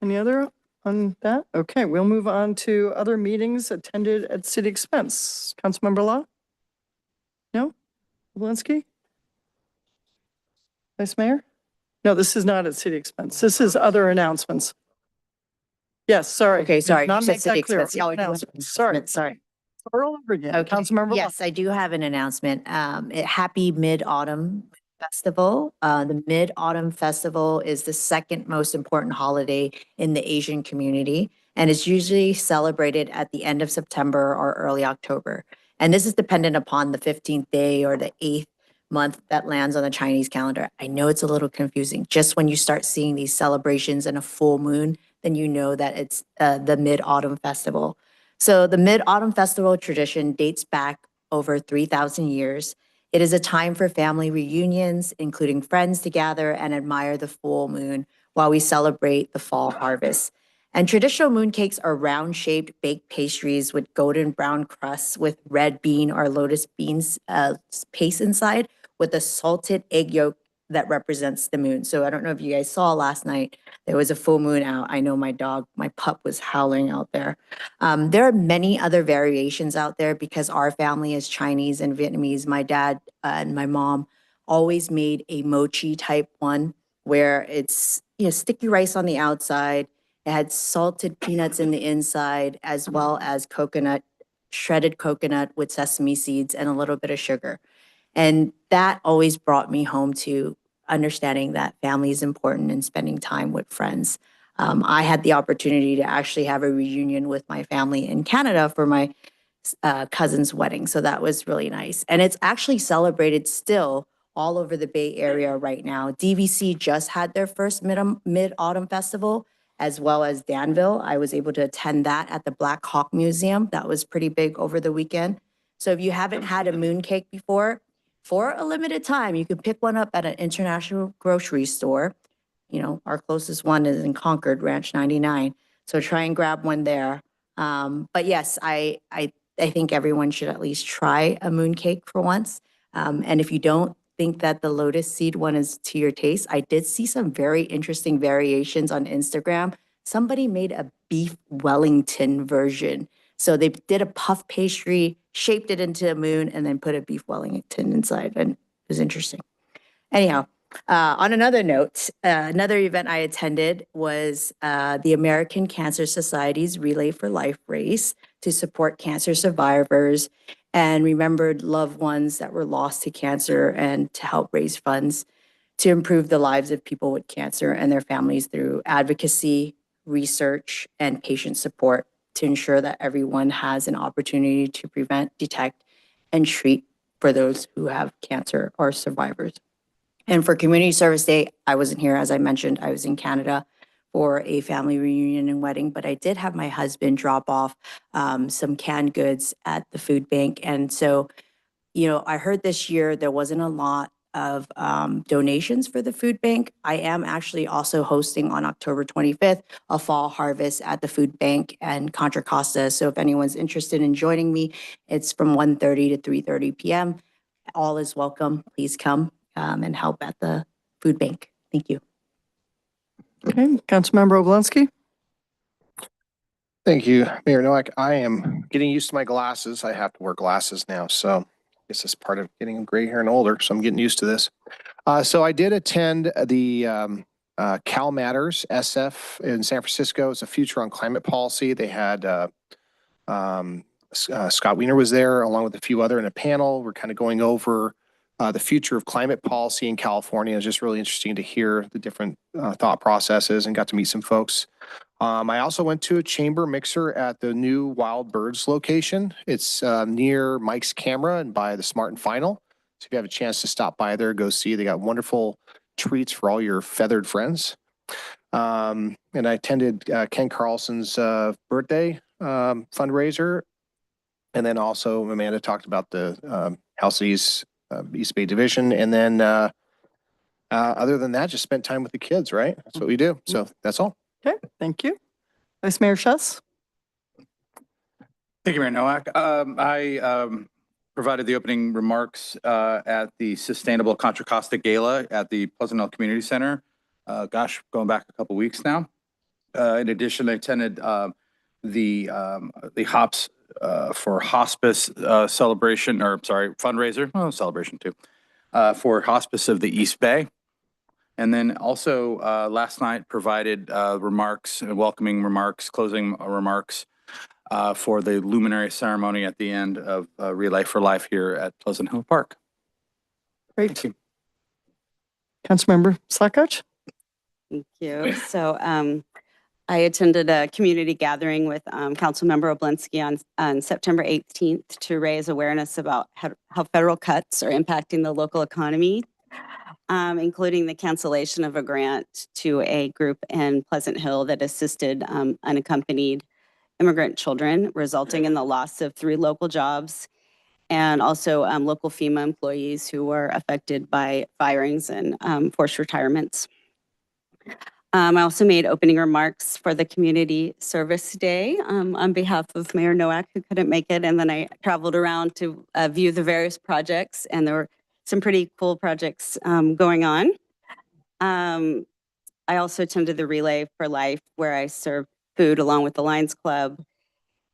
Any other on that? Okay, we'll move on to other meetings attended at city expense. Councilmember Law? No? Obelinsky? Vice Mayor? No, this is not at city expense. This is other announcements. Yes, sorry. Okay, sorry. Not you said make city that clear. expense. Yeah, I do have an Announcements. Sorry. announcement, Sorry. Start all over again. Okay. Councilmember Law. Yes, I do have an announcement. Happy Mid-Autumn Festival. The Mid-Autumn Festival is the second most important holiday in the Asian community, and it's usually celebrated at the end of September or early October. And this is dependent upon the 15th day or the 8th month that lands on the Chinese calendar. I know it's a little confusing. Just when you start seeing these celebrations and a full moon, then you know that it's the Mid-Autumn Festival. So the Mid-Autumn Festival tradition dates back over 3,000 years. It is a time for family reunions, including friends to gather and admire the full moon while we celebrate the fall harvest. And traditional mooncakes are round-shaped baked pastries with golden brown crusts with red bean or lotus beans paste inside with a salted egg yolk that represents the moon. So I don't know if you guys saw last night, there was a full moon out. I know my pup was howling out there. There are many other variations out there because our family is Chinese and Vietnamese. My dad and my mom always made a mochi type one where it's sticky rice on the outside. It had salted peanuts in the inside, as well as shredded coconut with sesame seeds and a little bit of sugar. And that always brought me home to understanding that family is important and spending time with friends. I had the opportunity to actually have a reunion with my family in Canada for my cousin's wedding. So that was really nice. And it's actually celebrated still all over the Bay Area right now. DVC just had their first Mid-Autumn Festival, as well as Danville. I was able to attend that at the Black Hawk Museum. That was pretty big over the weekend. So if you haven't had a mooncake before, for a limited time, you can pick one up at an international grocery store. Our closest one is in Concord, Ranch 99. So try and grab one there. But yes, I think everyone should at least try a mooncake for once. And if you don't think that the lotus seed one is to your taste, I did see some very interesting variations on Instagram. Somebody made a beef Wellington version. So they did a puff pastry, shaped it into a moon, and then put a beef Wellington inside. And it was interesting. Anyhow, on another note, another event I attended was the American Cancer Society's Relay for Life race to support cancer survivors and remembered loved ones that were lost to cancer, and to help raise funds to improve the lives of people with cancer and their families through advocacy, research, and patient support to ensure that everyone has an opportunity to prevent, detect, and treat for those who have cancer or survivors. And for Community Service Day, I wasn't here, as I mentioned, I was in Canada for a family reunion and wedding, but I did have my husband drop off some canned goods at the food bank. And so, I heard this year there wasn't a lot of donations for the food bank. I am actually also hosting on October 25th a fall harvest at the food bank and Contra Costa. So if anyone's interested in joining me, it's from 1:30 to 3:30 p.m. All is welcome. Please come and help at the food bank. Thank you. Okay, Councilmember Obelinsky? Thank you, Mayor Noack. I am getting used to my glasses. I have to wear glasses now, so I guess it's part of getting gray hair and older, so I'm getting used to this. So I did attend the Cal Matters SF in San Francisco. It's a Future on Climate Policy. They had Scott Wiener was there along with a few other in a panel. We're kind of going over the future of climate policy in California. It's just really interesting to hear the different thought processes and got to meet some folks. I also went to a chamber mixer at the new Wild Birds location. It's near Mike's Camera and by the Smart and Final. So if you have a chance to stop by there, go see. They got wonderful treats for all your feathered friends. And I attended Ken Carlson's birthday fundraiser. And then also Amanda talked about the House East Bay Division. And then other than that, just spent time with the kids, right? That's what we do. So that's all. Okay, thank you. Vice Mayor Chess? Thank you, Mayor Noack. I provided the opening remarks at the Sustainable Contra Costa Gala at the Pleasant Hill Community Center. Going back a couple weeks now. In addition, I attended the Hops for Hospice fundraiser, celebration too, for Hospice of the East Bay. And then also last night provided remarks, welcoming remarks, closing remarks for the luminary ceremony at the end of Relay for Life here at Pleasant Hill Park. Great. Thank you. Councilmember Sakich? Thank you. So I attended a community gathering with Councilmember Oblinsky on September 18th to raise awareness about how federal cuts are impacting the local economy, including the cancellation of a grant to a group in Pleasant Hill that assisted unaccompanied immigrant children, resulting in the loss of 3 local jobs, and also local FEMA employees who were affected by firings and forced retirements. I also made opening remarks for the Community Service Day on behalf of Mayor Noack, who couldn't make it, and then I traveled around to view the various projects, and there were some pretty cool projects going on. I also attended the Relay for Life, where I served food along with the Lions Club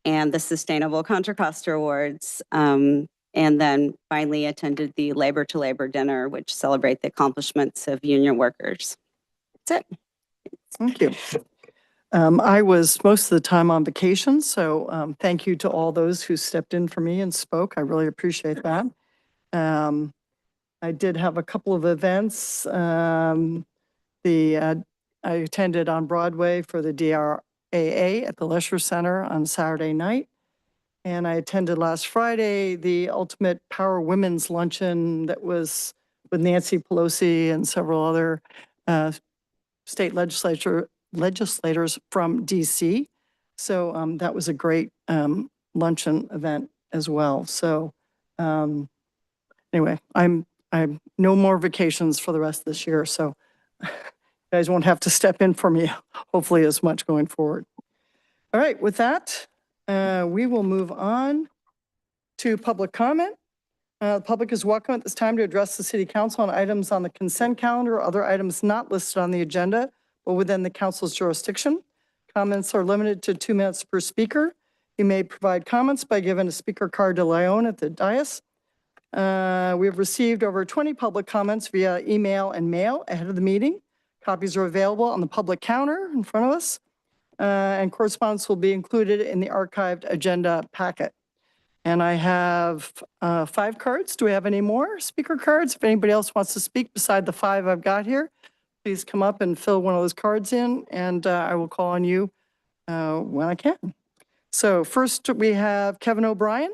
and the Sustainable Contra Costa Awards. And then finally attended the Labor to Labor dinner, which celebrate the accomplishments of union workers. That's it. Thank you. I was most of the time on vacation, so thank you to all those who stepped in for me and spoke. I really appreciate that. I did have a couple of events. I attended on Broadway for the DRAA at the Lesher Center on Saturday night. And I attended last Friday the Ultimate Power Women's Luncheon that was with Nancy Pelosi and several other state legislators from DC. So that was a great luncheon event as well. So anyway, I'm no more vacations for the rest of this year. So you guys won't have to step in for me, hopefully as much going forward. All right, with that, we will move on to public comment. The public is welcome at this time to address the City Council on items on the consent calendar or other items not listed on the agenda or within the council's jurisdiction. Comments are limited to 2 minutes per speaker. You may provide comments by giving a speaker card to Leon at the dais. We have received over 20 public comments via email and mail ahead of the meeting. Copies are available on the public counter in front of us, and correspondence will be included in the archived agenda packet. And I have 5 cards. Do we have any more speaker cards? If anybody else wants to speak beside the 5 I've got here, please come up and fill one of those cards in, and I will call on you when I can. So first we have Kevin O'Brien.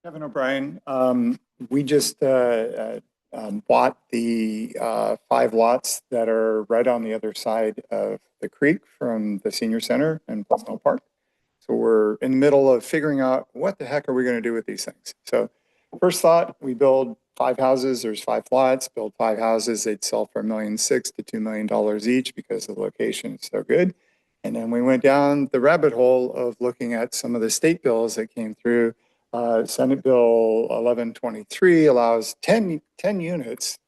Kevin O'Brien, we just bought the 5 lots that are right on the other side of the creek from the senior center in Pleasant Hill Park. So we're in the middle of figuring out what the heck are we going to do with these things. So first thought, we build 5 houses, there's 5 lots, build 5 houses, they'd sell for $1.6 million to $2 million each because the location is so good. And then we went down the rabbit hole of looking at some of the state bills that came through. Senate Bill 1123 allows 10 units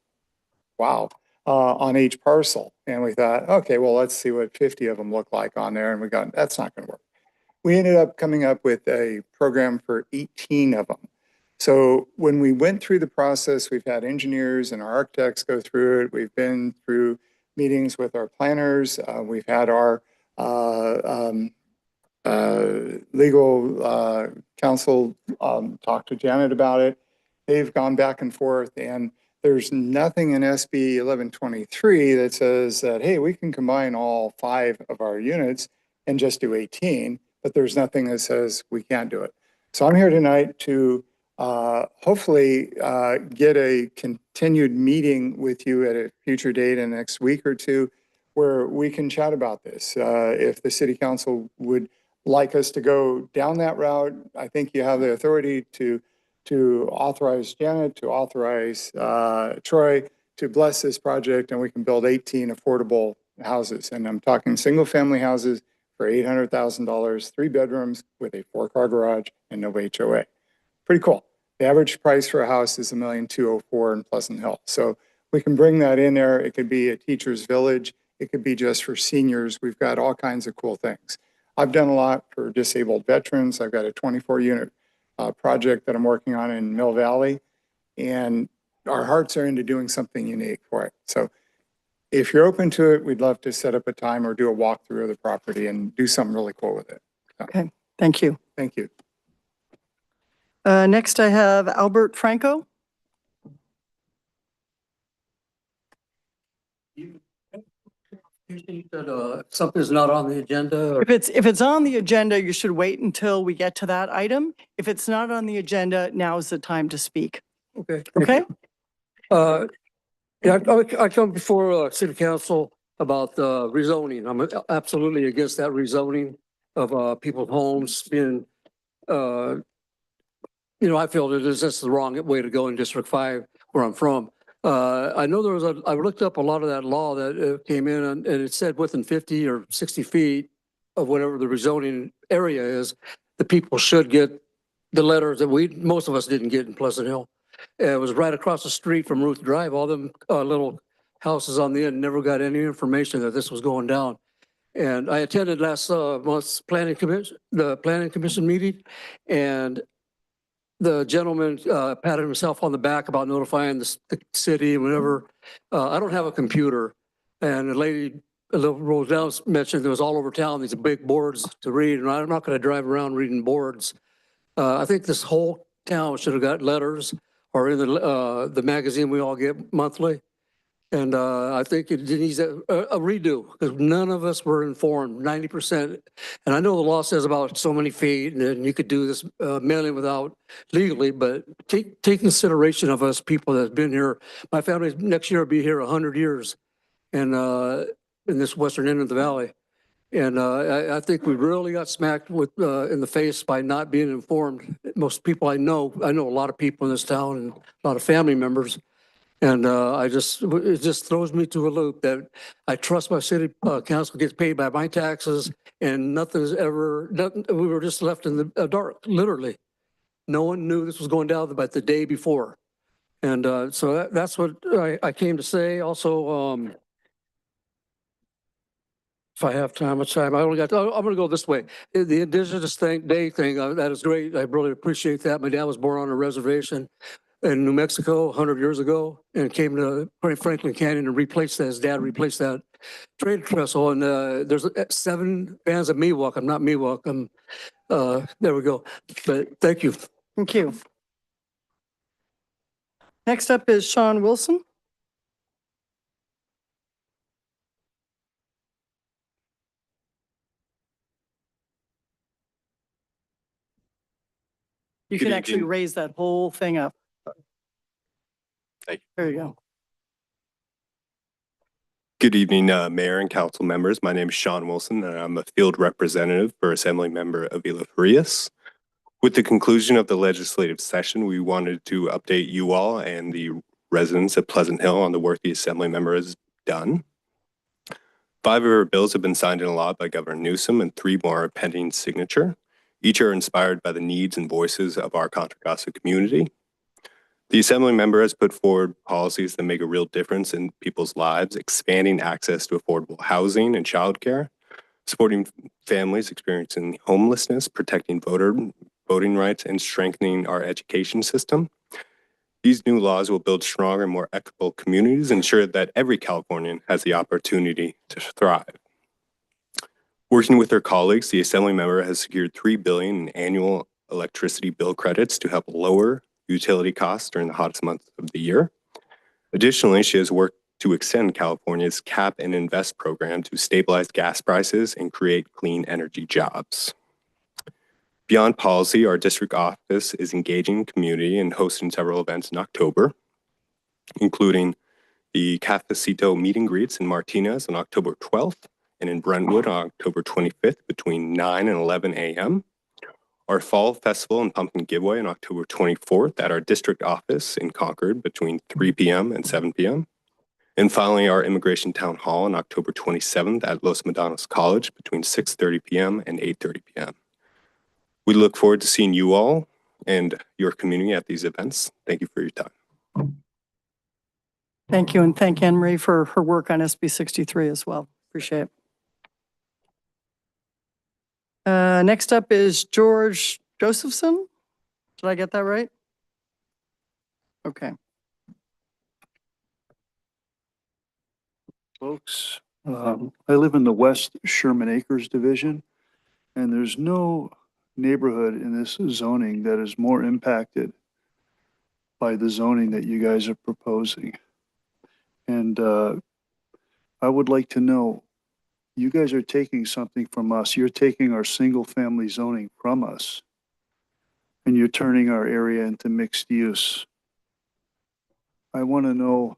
wow, on each parcel. And we thought, okay, well, let's see what 50 of them look like on there. And we got, that's not going to work. We ended up coming up with a program for 18 of them. So when we went through the process, we've had engineers and our architects go through it. We've been through meetings with our planners. We've had our legal counsel talk to Janet about it. They've gone back and forth, and there's nothing in SB 1123 that says that, hey, we can combine all 5 of our units and just do 18, but there's nothing that says we can't do it. So I'm here tonight to hopefully get a continued meeting with you at a future date in the next week or two where we can chat about this. If the city council would like us to go down that route, I think you have the authority to authorize Janet, to authorize Troy to bless this project, and we can build 18 affordable houses. And I'm talking single family houses for $800,000, 3 bedrooms with a 4-car garage and no HOA. Pretty cool. The average price for a house is $1,204,000 in Pleasant Hill. So we can bring that in there. It could be a teacher's village. It could be just for seniors. We've got all kinds of cool things. I've done a lot for disabled veterans. I've got a 24-unit project that I'm working on in Mill Valley, and our hearts are into doing something unique for it. So if you're open to it, we'd love to set up a time or do a walkthrough of the property and do something really cool with it. So, Okay, thank you. thank you. Next, I have Albert Franco. You think that something's not on the agenda? Or If it's on the agenda, you should wait until we get to that item. If it's not on the agenda, now is the time to speak. okay. Okay? Yeah, I come before city council about rezoning. I'm absolutely against that rezoning of people's homes being, I feel that is just the wrong way to go in District 5 where I'm from. I know I looked up a lot of that law that came in and it said within 50 or 60 feet of whatever the rezoning area is, the people should get the letters that most of us didn't get in Pleasant Hill. It was right across the street from Ruth Drive. All them little houses on the end never got any information that this was going down. And I attended last month's planning commission meeting, and the gentleman patted himself on the back about notifying the city and whatever. I don't have a computer, and the lady Roselle mentioned there was all over town these big boards to read, and I'm not going to drive around reading boards. I think this whole town should have got letters or in the magazine we all get monthly. And I think it needs a redo because none of us were informed, 90%. And I know the law says about so many feet and you could do this mailing without legally, but take consideration of us people that have been here. My family next year will be here 100 years and in this western end of the valley. And I think we really got smacked with in the face by not being informed. Most people I know a lot of people in this town and a lot of family members. And it just throws me to a loop that I trust my city council gets paid by my taxes and we were just left in the dark, literally. No one knew this was going down but the day before. And so that's what I came to say. Also, if I have time, I'm going to go this way. The Indigenous Day thing, that is great. I really appreciate that. My dad was born on a reservation in New Mexico 100 years ago and came to Franklin Canyon and replaced that. His dad replaced that trade trestle. And there's 7 bands of Miwok. I'm not Miwok. There we go. But thank you. Thank you. Next up is Sean Wilson. You Good can actually evening. raise that whole thing up. Thank you. There you go. Good evening, Mayor and council members. My name is Sean Wilson, and I'm a field representative for Assembly Member Avila Farias. With the conclusion of the legislative session, we wanted to update you all and the residents of Pleasant Hill on the work the Assembly member has done. 5 of our bills have been signed into law by Governor Newsom, and 3 more are pending signature. Each are inspired by the needs and voices of our Contra Costa community. The Assembly member has put forward policies that make a real difference in people's lives, expanding access to affordable housing and childcare, supporting families experiencing homelessness, protecting voting rights, and strengthening our education system. These new laws will build stronger and more equitable communities, ensure that every Californian has the opportunity to thrive. Working with her colleagues, the Assembly member has secured $3 billion in annual electricity bill credits to help lower utility costs during the hottest months of the year. Additionally, she has worked to extend California's Cap and Invest program to stabilize gas prices and create clean energy jobs. Beyond policy, our district office is engaging the community and hosting several events in October, including the Cafecito meet and greets in Martinez on October 12th and in Brentwood on October 25th between 9 and 11 a.m. Our Fall Festival and Pumpkin Giveaway on October 24th at our district office in Concord between 3 p.m. and 7 p.m. And finally, our Immigration Town Hall on October 27th at Los Medanos College between 6:30 p.m. and 8:30 p.m. We look forward to seeing you all and your community at these events. Thank you for your time. Thank you, and thank Anne Marie for her work on SB 63 as well. Appreciate it. Next up is George Josephson. Did I get that right? Okay. Folks, I live in the West Sherman Acres Division, and there's no neighborhood in this zoning that is more impacted by the zoning that you guys are proposing. And I would like to know, you guys are taking something from us. You're taking our single-family zoning from us, and you're turning our area into mixed use. I want to know,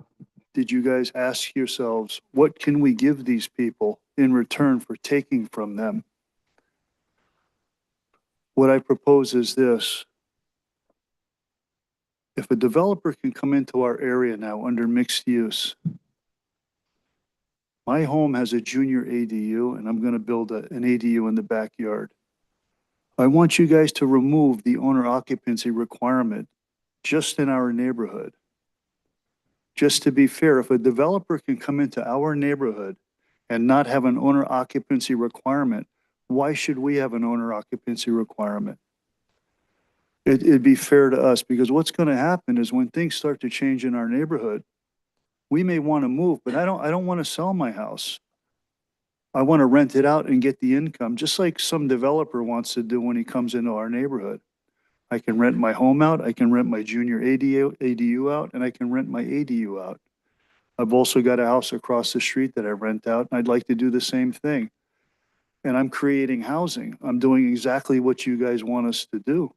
did you guys ask yourselves, what can we give these people in return for taking from them? What I propose is this. If a developer can come into our area now under mixed use, my home has a junior ADU, and I'm going to build an ADU in the backyard. I want you guys to remove the owner occupancy requirement just in our neighborhood. Just to be fair, if a developer can come into our neighborhood and not have an owner occupancy requirement, why should we have an owner occupancy requirement? It'd be fair to us, because what's going to happen is when things start to change in our neighborhood, we may want to move, but I don't want to sell my house. I want to rent it out and get the income, just like some developer wants to do when he comes into our neighborhood. I can rent my home out, I can rent my junior ADU out, and I can rent my ADU out. I've also got a house across the street that I rent out, and I'd like to do the same thing. And I'm creating housing. I'm doing exactly what you guys want us to do.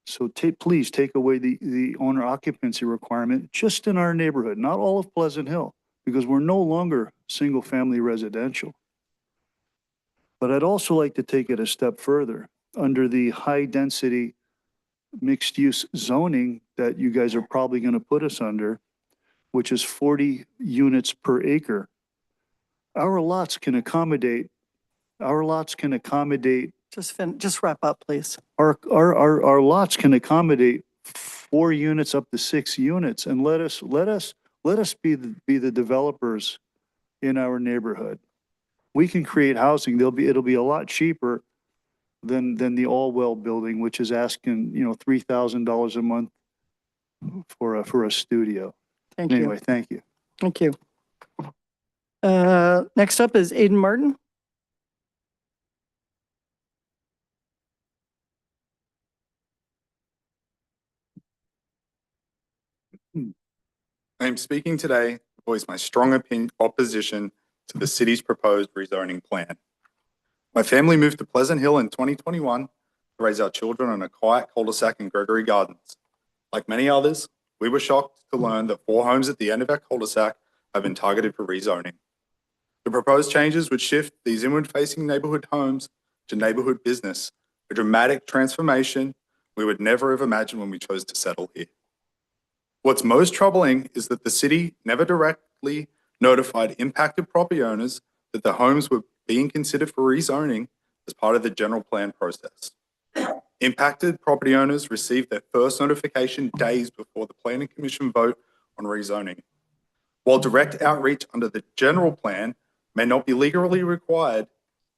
So please take away the owner occupancy requirement just in our neighborhood, not all of Pleasant Hill, because we're no longer single-family residential. But I'd also like to take it a step further. Under the high-density mixed-use zoning that you guys are probably going to put us under, which is 40 units per acre, our lots can accommodate Just wrap up, please. our lots can accommodate 4 units up to 6 units, and let us be the developers in our neighborhood. We can create housing. It'll be a lot cheaper than the Allwell building, which is asking, $3,000 a month for a studio. Thank you. Anyway, thank you. Thank you. Next up is Aiden Martin. I am speaking today to voice my strong opposition to the city's proposed rezoning plan. My family moved to Pleasant Hill in 2021 to raise our children on a quiet cul-de-sac in Gregory Gardens. Like many others, we were shocked to learn that 4 homes at the end of our cul-de-sac have been targeted for rezoning. The proposed changes would shift these inward-facing neighborhood homes to neighborhood business, a dramatic transformation we would never have imagined when we chose to settle here. What's most troubling is that the city never directly notified impacted property owners that the homes were being considered for rezoning as part of the general plan process. Impacted property owners received their first notification days before the Planning Commission vote on rezoning. While direct outreach under the general plan may not be legally required,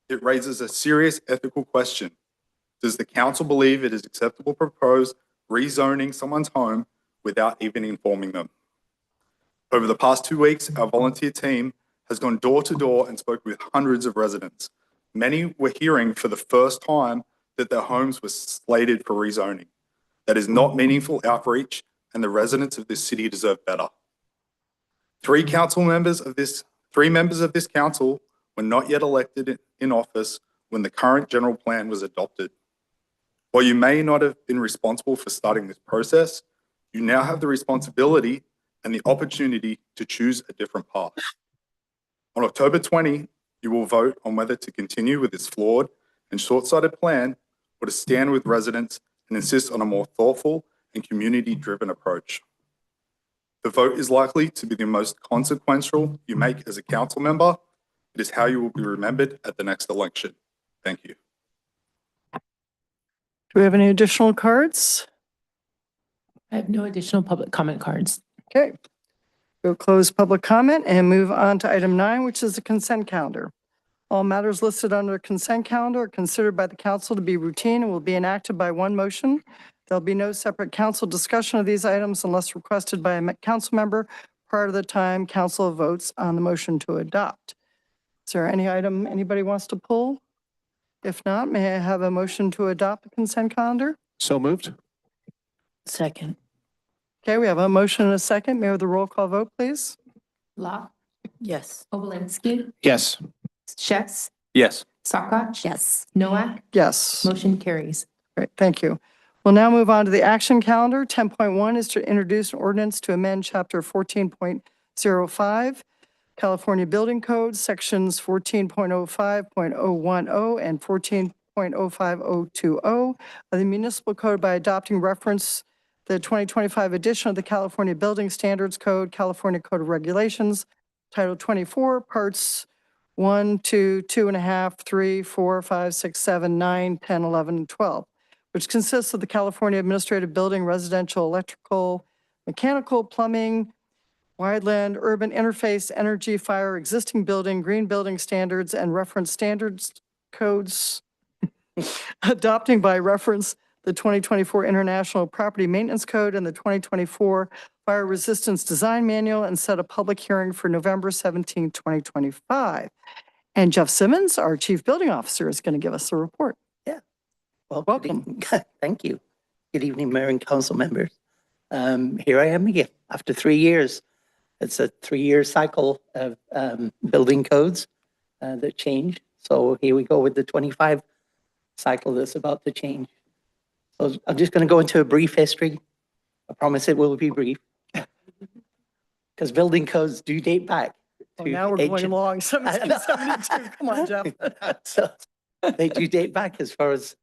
it raises a serious ethical question. Does the council believe it is acceptable to propose rezoning someone's home without even informing them? Over the past 2 weeks, our volunteer team has gone door to door and spoken with hundreds of residents. Many were hearing for the first time that their homes were slated for rezoning. That is not meaningful outreach, and the residents of this city deserve better. Three members of this council were not yet elected in office when the current general plan was adopted. While you may not have been responsible for starting this process, you now have the responsibility and the opportunity to choose a different path. On October 20, you will vote on whether to continue with this flawed and short-sighted plan or to stand with residents and insist on a more thoughtful and community-driven approach. The vote is likely to be the most consequential you make as a council member. It is how you will be remembered at the next election. Thank you. Do we have any additional cards? I have no additional public comment cards. Okay. We'll close public comment and move on to item 9, which is the consent calendar. All matters listed under the consent calendar are considered by the council to be routine and will be enacted by one motion. There'll be no separate council discussion of these items unless requested by a council member prior to the time council votes on the motion to adopt. Is there any item anybody wants to pull? If not, may I have a motion to adopt the consent calendar? So moved. Second. Okay, we have a motion and a second. May I have the roll call vote, please? Law. Yes. Obolensky. Yes. Chess. Yes. Sakach. Yes. Noack. Yes. Motion carries. Great, thank you. We'll now move on to the action calendar. 10.1 is to introduce an ordinance to amend Chapter 14.05, California Building Code, Sections 14.05.010 and 14.05020 of the Municipal Code by adopting reference the 2025 edition of the California Building Standards Code, California Code of Regulations, Title 24, Parts 1, 2, 2.5, 3, 4, 5, 6, 7, 9, 10, 11, and 12, which consists of the California Administrative Building, Residential, Electrical, Mechanical, Plumbing, Wideland, Urban Interface, Energy, Fire, Existing Building, Green Building Standards, and Reference Standards Codes, adopting by reference the 2024 International Property Maintenance Code and the 2024 Fire Resistance Design Manual, and set a public hearing for November 17, 2025. And Jeff Simmons, our Chief Building Officer, is going to give us a report. Well, Welcome. Thank you. Good evening, Mayor and council members. Here I am again after 3 years. It's a 3-year cycle of building codes that change. So here we go with the 25 cycle that's about to change. So I'm just going to go into a brief history. I promise it will be brief. Because building codes do date back. Oh, now we're going along, 1772. Come on, Jeff. So they do date back as far as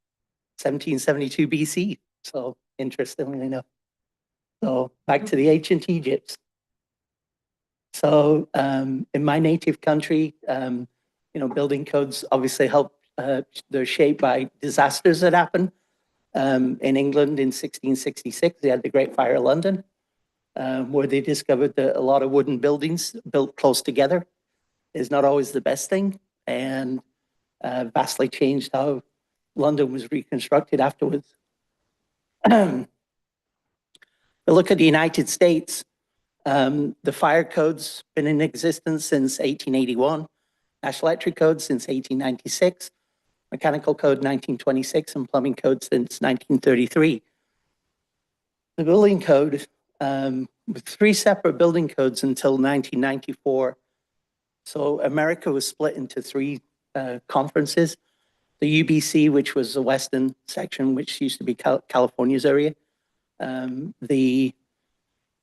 1772 BC. So interestingly enough. So back to the ancient Egypt. So in my native country, building codes obviously help. They're shaped by disasters that happen. In England in 1666, they had the Great Fire of London, where they discovered that a lot of wooden buildings built close together is not always the best thing, and vastly changed how London was reconstructed afterwards. But look at the United States. The fire code's been in existence since 1881, National Electric Code since 1896, Mechanical Code 1926, and Plumbing Code since 1933. The building code, with 3 separate building codes until 1994. So America was split into 3 conferences. The UBC, which was the western section, which used to be California's area. The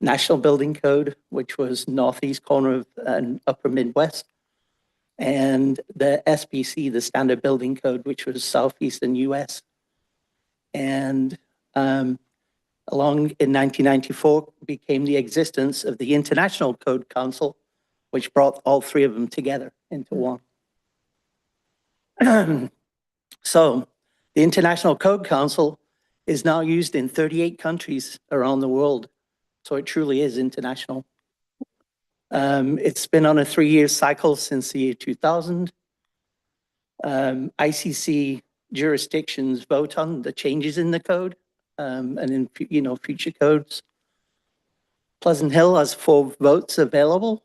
National Building Code, which was northeast corner of upper Midwest. And the SBC, the Standard Building Code, which was southeastern US. And along in 1994 became the existence of the International Code Council, which brought all 3 of them together into one. So the International Code Council is now used in 38 countries around the world. So it truly is international. It's been on a 3-year cycle since the year 2000. ICC jurisdictions vote on the changes in the code and in, future codes. Pleasant Hill has 4 votes available.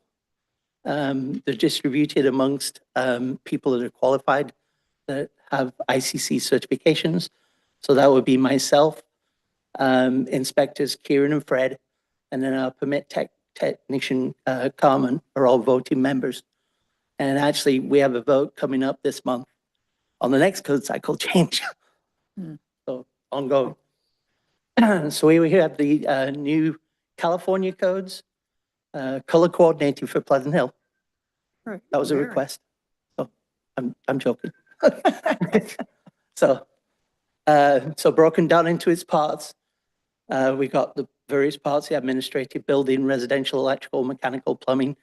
They're distributed amongst people that are qualified that have ICC certifications. So that would be myself, inspectors Kieran and Fred, and then our permit technician Carmen are all voting members. And actually, we have a vote coming up this month on the next code cycle change. So ongoing. So we have the new California codes, color coordinated for Pleasant Hill. Right. That was a request. So I'm joking. So broken down into its parts, we got the various parts: the administrative, building, residential, electrical, mechanical, plumbing,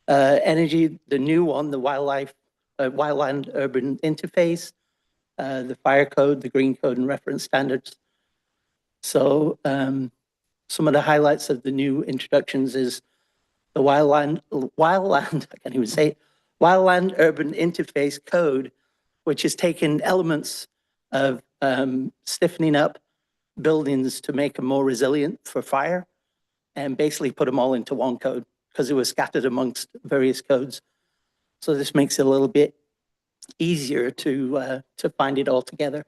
energy, the new one, the wildland urban interface, the fire code, the green code, and reference standards. So some of the highlights of the new introductions is the wildland, I can't even say it, wildland urban interface code, which has taken elements of stiffening up buildings to make them more resilient for fire and basically put them all into one code because it was scattered amongst various codes. So this makes it a little bit easier to find it all together.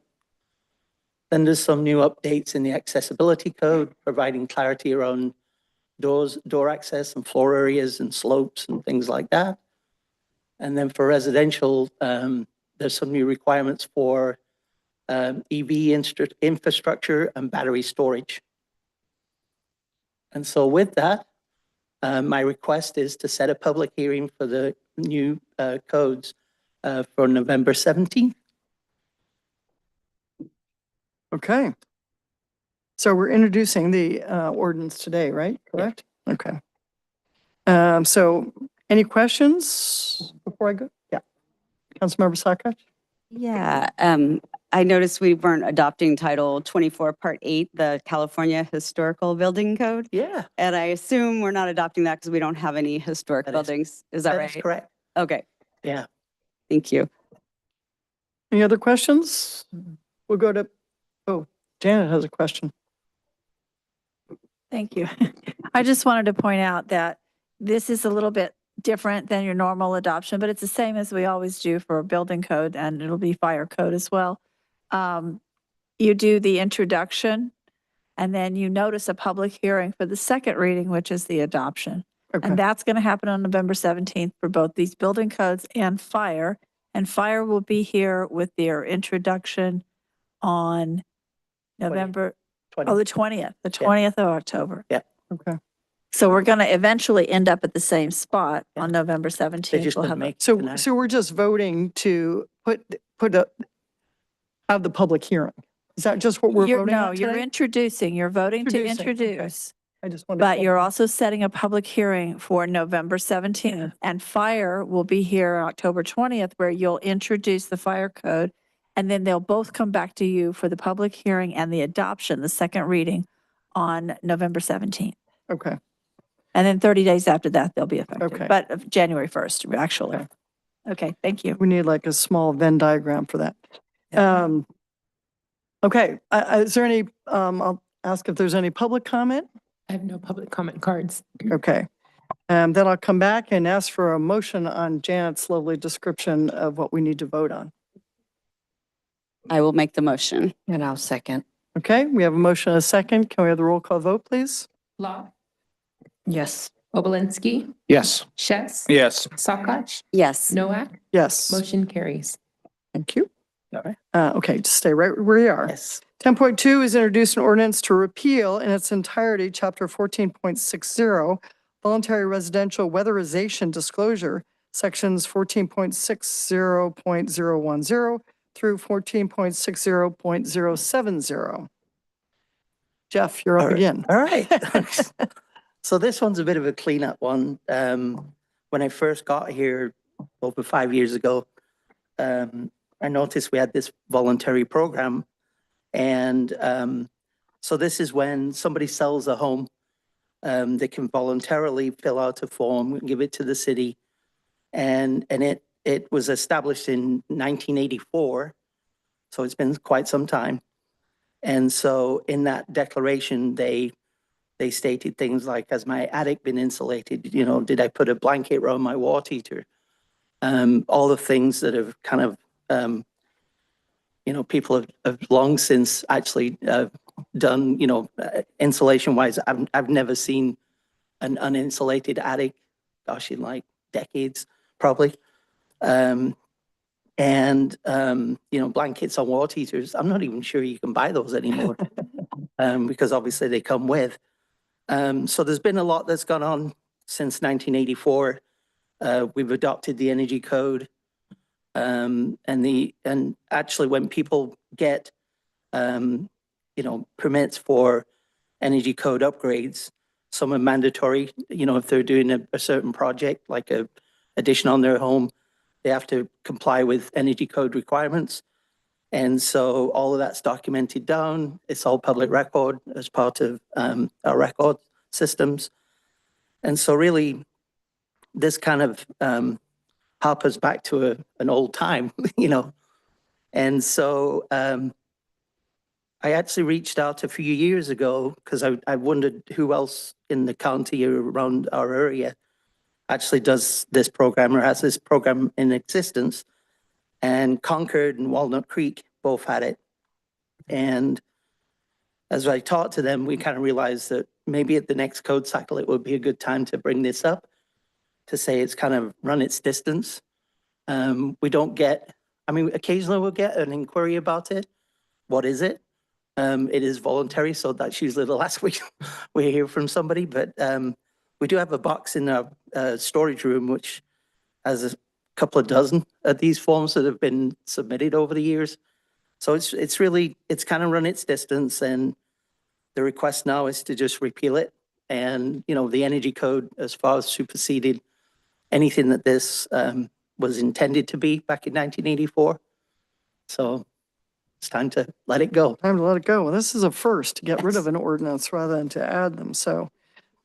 Then there's some new updates in the accessibility code, providing clarity around doors, door access and floor areas and slopes and things like that. And then for residential, there's some new requirements for EV infrastructure and battery storage. And so with that, my request is to set a public hearing for the new codes for November 17th. Okay. So we're introducing the ordinance today, right? Correct? Okay. So any questions before I go? Yeah. Councilmember Sakich? Yeah, I noticed we weren't adopting Title 24, Part 8, the California Historical Building Code. Yeah. And I assume we're not adopting that because we don't have any historic buildings. Is that right? That's correct. Okay, Yeah. thank you. Any other questions? We'll go to, Janet has a question. Thank you. I just wanted to point out that this is a little bit different than your normal adoption, but it's the same as we always do for a building code, and it'll be fire code as well. You do the introduction, and then you notice a public hearing for the second reading, which is the adoption. Okay. And that's going to happen on November 17th for both these building codes and fire. And fire will be here with their introduction on November, 20. the 20th of October. Yeah. Okay. So we're going to eventually end up at the same spot Yeah. on November They 17th. just We'll didn't have make So, tonight. so we're just voting to have the public hearing. Is that just what we're voting No, on you're today? introducing, you're voting to Introducing, okay. introduce. I just wanted. But you're also setting a public hearing for November 17th. And fire will be here on October 20th, where you'll introduce the fire code. And then they'll both come back to you for the public hearing and the adoption, the second reading on November 17th. Okay. And then 30 days after that, they'll be effective. Okay. But of January 1st, actually. Okay. Okay, thank you. We need like a small Venn diagram for that. Okay, is there any, I'll ask if there's any public comment. I have no public comment cards. Okay. Then I'll come back and ask for a motion on Janet's lovely description of what we need to vote on. I will make the motion. And I'll second. Okay, we have a motion and a second. Can we have the roll call vote, please? Law, Yes. Obolensky, Yes. Chess, Yes. Sakach, Yes. Noack, Yes. motion carries. Thank you. Okay, just stay right where you are. Yes. 10.2 is introduce an ordinance to repeal in its entirety, Chapter 14.60, voluntary residential weatherization disclosure, Sections 14.60.010 through 14.60.070. Jeff, you're up again. All right. So this one's a bit of a cleanup one. When I first got here over 5 years ago, I noticed we had this voluntary program And so this is when somebody sells a home, they can voluntarily fill out a form, give it to the city. And it was established in 1984, so it's been quite some time. And so in that declaration, they stated things like, has my attic been insulated? You know, did I put a blanket around my water heater? All the things that have kind of, you know, people have long since actually done, you know, insulation wise. I've never seen an uninsulated attic, gosh, in like decades, probably. You know, blankets on water heaters. I'm not even sure you can buy those anymore because obviously they come with. So there's been a lot that's gone on since 1984. We've adopted the energy code. And actually when people get, you know, permits for energy code upgrades, some are mandatory, you know, if they're doing a certain project, like a addition on their home, they have to comply with energy code requirements. And so all of that's documented down. It's all public record as part of our record systems. And so really this kind of harpers back to an old time, you know. And so I actually reached out a few years ago because I wondered who else in the county or around our area actually does this program or has this program in existence. And Concord and Walnut Creek both had it. And as I talked to them, we kind of realized that maybe at the next code cycle, it would be a good time to bring this up, to say it's kind of run its distance. We don't get, I mean, occasionally we'll get an inquiry about it. What is it? It is voluntary, so that's usually the last we hear from somebody. But we do have a box in our storage room, which has a couple of dozen of these forms that have been submitted over the years. So it's really, it's kind of run its distance, and the request now is to just repeal it. And, you know, the energy code as far as superseded anything that this was intended to be back in 1984. So it's time to let it go. Time to let it go. Well, this is a first, to get rid of an ordinance rather than to add them. So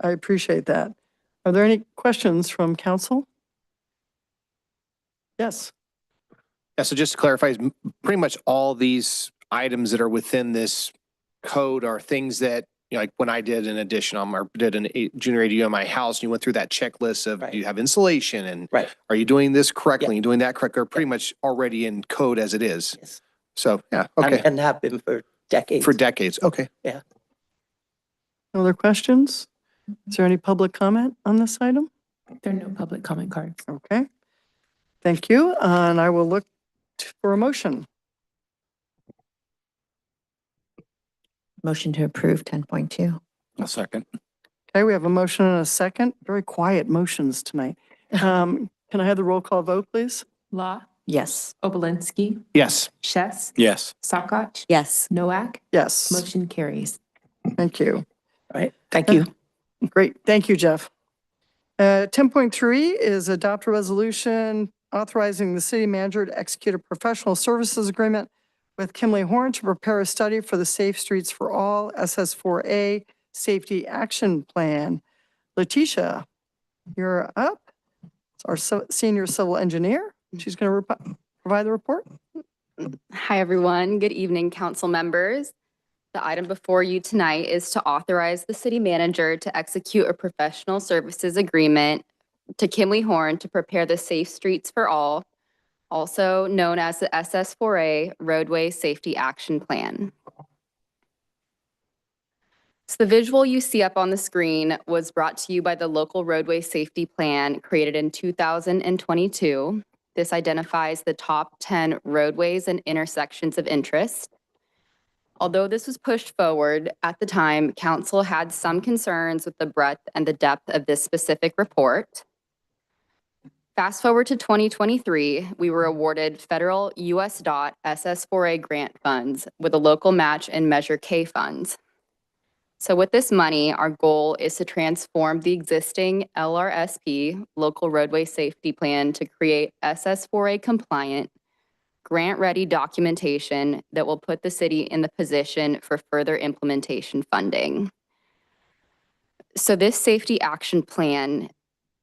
I appreciate that. Are there any questions from council? Yes. Yeah, so just to clarify, pretty much all these items that are within this code are things that, you know, like when I did an addition on or did an junior ADU on my house, and you went through that checklist of do you have insulation and are you doing this correctly? You doing that correctly? Are pretty much already in code as it is. Yes. So yeah, okay. And have been for decades. For decades. Okay. Yeah. No other questions? Is there any public comment on this item? There are no public comment cards. Okay. Thank you. And I will look for a motion. Motion to approve 10.2. A second. Okay, we have a motion and a second. Very quiet motions tonight. Can I have the roll call vote, please? Law, Yes. Obolensky, Yes. Chess, Yes. Sakach, Yes. Noack. Yes. Motion carries. Thank you. All right. Thank you. Great. Thank you, Jeff. 10.3 is adopt a resolution authorizing the city manager to execute a professional services agreement with Kimley Horn to prepare a study for the Safe Streets for All SS4A Safety Action Plan. Letitia, you're up. It's our senior civil engineer. She's going to provide the report. Hi, everyone. Good evening, council members. The item before you tonight is to authorize the city manager to execute a professional services agreement to Kimley Horn to prepare the Safe Streets for All, also known as the SS4A Roadway Safety Action Plan. So the visual you see up on the screen was brought to you by the local roadway safety plan created in 2022. This identifies the top 10 roadways and intersections of interest. Although this was pushed forward, at the time, council had some concerns with the breadth and the depth of this specific report. Fast forward to 2023, we were awarded federal US DOT SS4A grant funds with a local match and Measure K funds. So with this money, our goal is to transform the existing LRSP, Local Roadway Safety Plan, to create SS4A compliant, grant-ready documentation that will put the city in the position for further implementation funding. So this safety action plan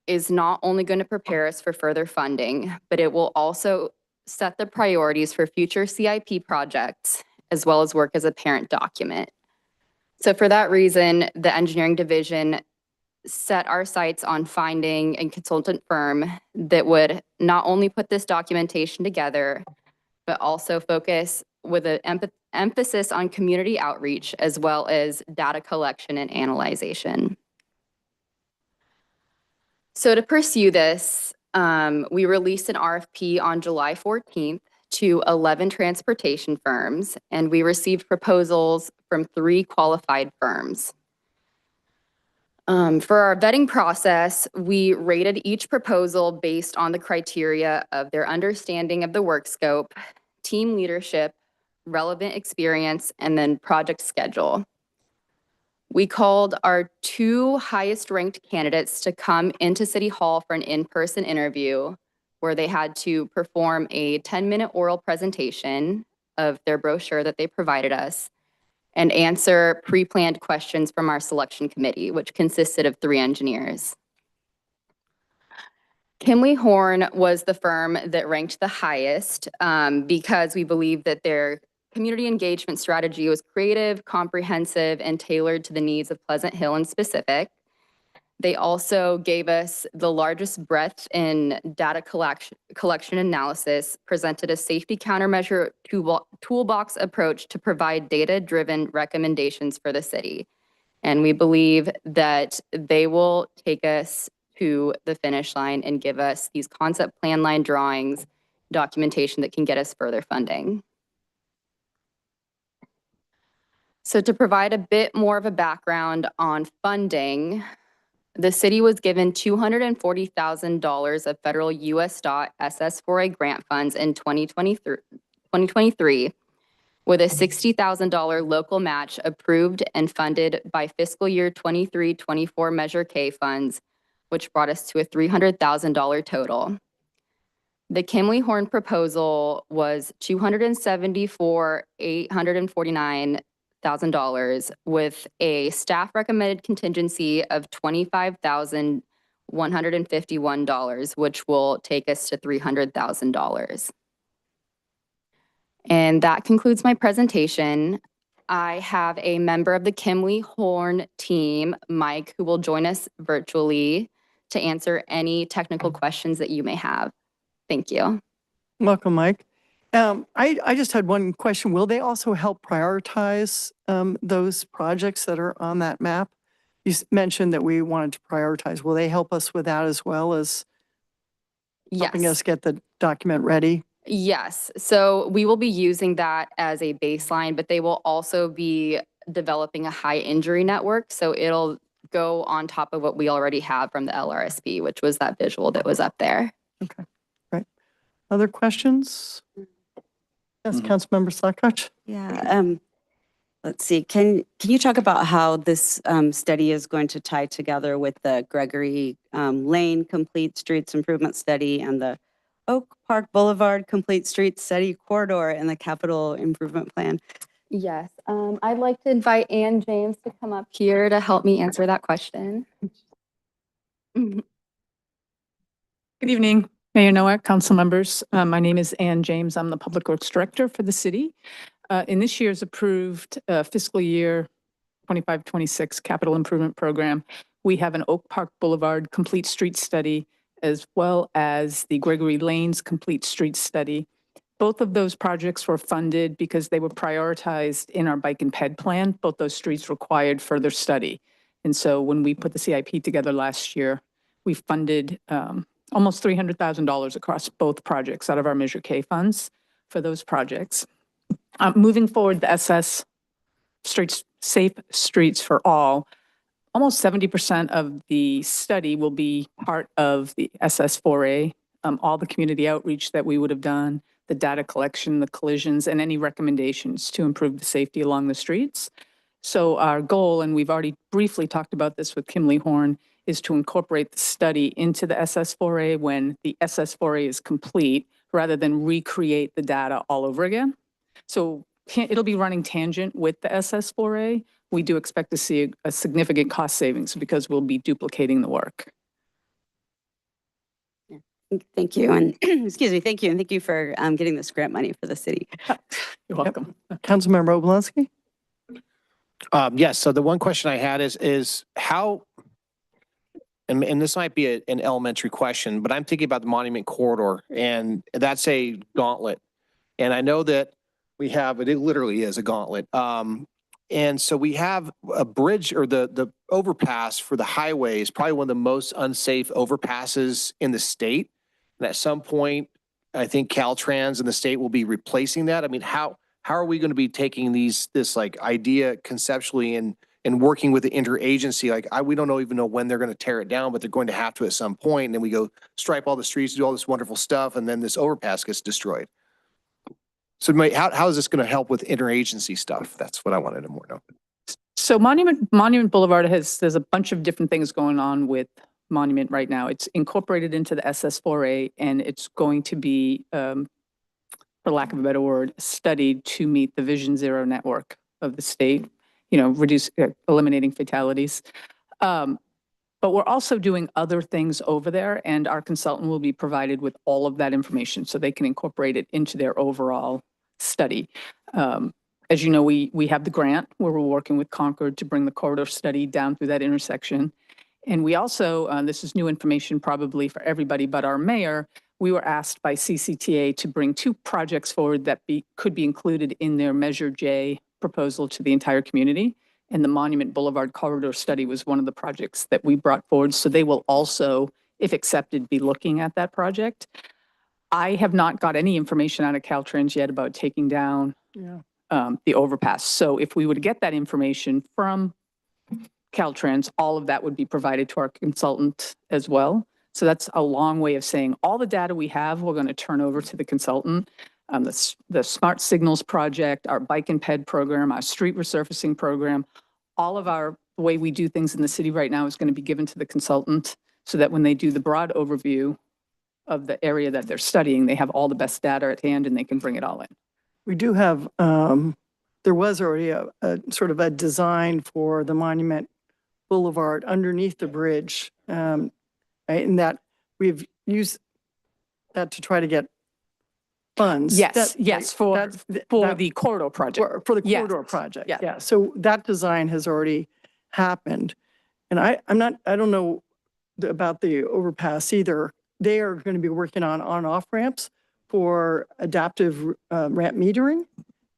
is not only going to prepare us for further funding, but it will also set the priorities for future CIP projects, as well as work as a parent document. So for that reason, the engineering division set our sights on finding a consultant firm that would not only put this documentation together, but also focus with an emphasis on community outreach, as well as data collection and analyzation. So to pursue this, we released an RFP on July 14th to 11 transportation firms, and we received proposals from 3 qualified firms. For our vetting process, we rated each proposal based on the criteria of their understanding of the work scope, team leadership, relevant experience, and then project schedule. We called our 2 highest ranked candidates to come into City Hall for an in-person interview where they had to perform a 10-minute oral presentation of their brochure that they provided us and answer pre-planned questions from our selection committee, which consisted of 3 engineers. Kimley Horn was the firm that ranked the highest because we believe that their community engagement strategy was creative, comprehensive, and tailored to the needs of Pleasant Hill in specific. They also gave us the largest breadth in data collection analysis, presented a safety countermeasure toolbox approach to provide data-driven recommendations for the city. And we believe that they will take us to the finish line and give us these concept plan line drawings, documentation that can get us further funding. So to provide a bit more of a background on funding, the city was given $240,000 of federal US DOT SS4A grant funds in 2023, with a $60,000 local match approved and funded by fiscal year 23-24 Measure K funds, which brought us to a $300,000 total. The Kimley Horn proposal was $274,849,000 with a staff recommended contingency of $25,151, which will take us to $300,000. And that concludes my presentation. I have a member of the Kimley Horn team, Mike, who will join us virtually to answer any technical questions that you may have. Thank you. Welcome, Mike. I just had one question. Will they also help prioritize those projects that are on that map? You mentioned that we wanted to prioritize. Will they help us with that as well as helping us get the document ready? Yes. So we will be using that as a baseline, but they will also be developing a high injury network. So it'll go on top of what we already have from the LRSP, which was that visual that was up there. Okay, right. Other questions? Yes, Councilmember Sakach. Yeah. Let's see. Can you talk about how this study is going to tie together with the Gregory Lane Complete Streets Improvement Study and the Oak Park Boulevard Complete Streets Study Corridor and the Capital Improvement Plan? Yes. I'd like to invite Ann James to come up here to help me answer that question. Good evening, Mayor Nowak, council members. My name is Ann James. I'm the Public Works Director for the city. In this year's approved fiscal year 25-26 Capital Improvement Program, we have an Oak Park Boulevard Complete Street Study, as well as the Gregory Lanes Complete Street Study. Both of those projects were funded because they were prioritized in our bike and ped plan. Both those streets required further study. And so when we put the CIP together last year, we funded almost $300,000 across both projects out of our Measure K funds for those projects. Moving forward, the SS Streets, Safe Streets for All, almost 70% of the study will be part of the SS4A, all the community outreach that we would have done, the data collection, the collisions, and any recommendations to improve the safety along the streets. So our goal, and we've already briefly talked about this with Kimley Horn, is to incorporate the study into the SS4A when the SS4A is complete, rather than recreate the data all over again. So it'll be running tangent with the SS4A. We do expect to see a significant cost savings because we'll be duplicating the work. Thank you. And excuse me, thank you. And thank you for getting this grant money for the city. You're welcome. Councilmember Obolensky? Yes, so the one question I had is how, and this might be an elementary question, but I'm thinking about the Monument Corridor, and that's a gauntlet. And I know that we have, it literally is a gauntlet. And so we have a bridge, or the overpass for the highway is probably one of the most unsafe overpasses in the state. And at some point, I think Caltrans and the state will be replacing that. I mean, how are we going to be taking this like idea conceptually and working with the interagency? Like, we don't even know when they're going to tear it down, but they're going to have to at some point. And then we go stripe all the streets, do all this wonderful stuff, and then this overpass gets destroyed. So how is this going to help with interagency stuff? That's what I wanted to more know. So Monument Boulevard there's a bunch of different things going on with Monument right now. It's incorporated into the SS4A, and it's going to be, for lack of a better word, studied to meet the Vision Zero network of the state, eliminating fatalities. But we're also doing other things over there, and our consultant will be provided with all of that information so they can incorporate it into their overall study. As you know, we have the grant where we're working with Concord to bring the corridor study down through that intersection. And we also, this is new information probably for everybody, but our mayor, we were asked by CCTA to bring 2 projects forward that could be included in their Measure J proposal to the entire community. And the Monument Boulevard Corridor Study was one of the projects that we brought forward. So they will also, if accepted, be looking at that project. I have not got any information out of Caltrans yet about taking down the overpass. So if we would get that information from Caltrans, all of that would be provided to our consultant as well. So that's a long way of saying all the data we have, we're going to turn over to the consultant. The Smart Signals project, our bike and ped program, our street resurfacing program, all of the way we do things in the city right now is going to be given to the consultant so that when they do the broad overview of the area that they're studying, they have all the best data at hand and they can bring it all in. We do have, there was already a sort of a design for the Monument Boulevard underneath the bridge. Right, and that we've used that to try to get funds. Yes, for the corridor project. For the corridor project, yeah. So that design has already happened. And I don't know about the overpass either. They are going to be working on off ramps for adaptive ramp metering.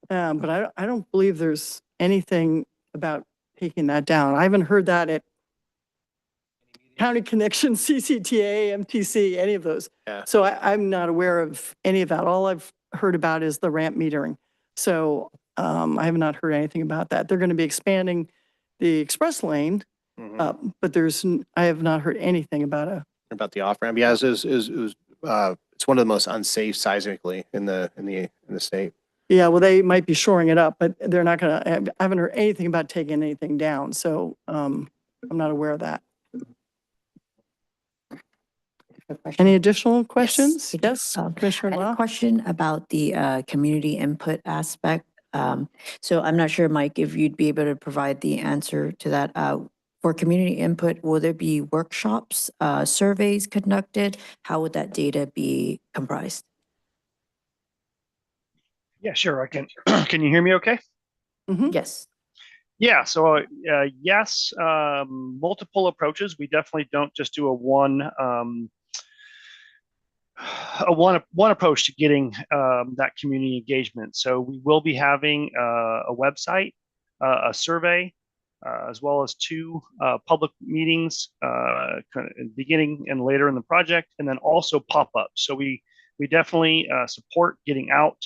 But I don't believe there's anything about taking that down. I haven't heard that at County Connection, CCTA, MTC, any of those. Yeah. So I'm not aware of any of that. All I've heard about is the ramp metering. So I have not heard anything about that. They're going to be expanding the express lane, but I have not heard anything about the off ramp. Yeah, it's one of the most unsafe seismically in the state. Yeah, well, they might be shoring it up, but they're not going to. I haven't heard anything about taking anything down, so I'm not aware of that. Any additional questions? Yes, Commissioner I had Lau? a question about the community input aspect. So I'm not sure, Mike, if you'd be able to provide the answer to that. For community input, will there be workshops, surveys conducted? How would that data be comprised? Yeah, sure. I can. Can you hear me okay? Yes. Yeah. So yes, multiple approaches. We definitely don't just do a one approach to getting that community engagement. So we will be having a website, a survey, as well as 2 public meetings, kind of beginning and later in the project, and then also pop-ups. So we definitely support getting out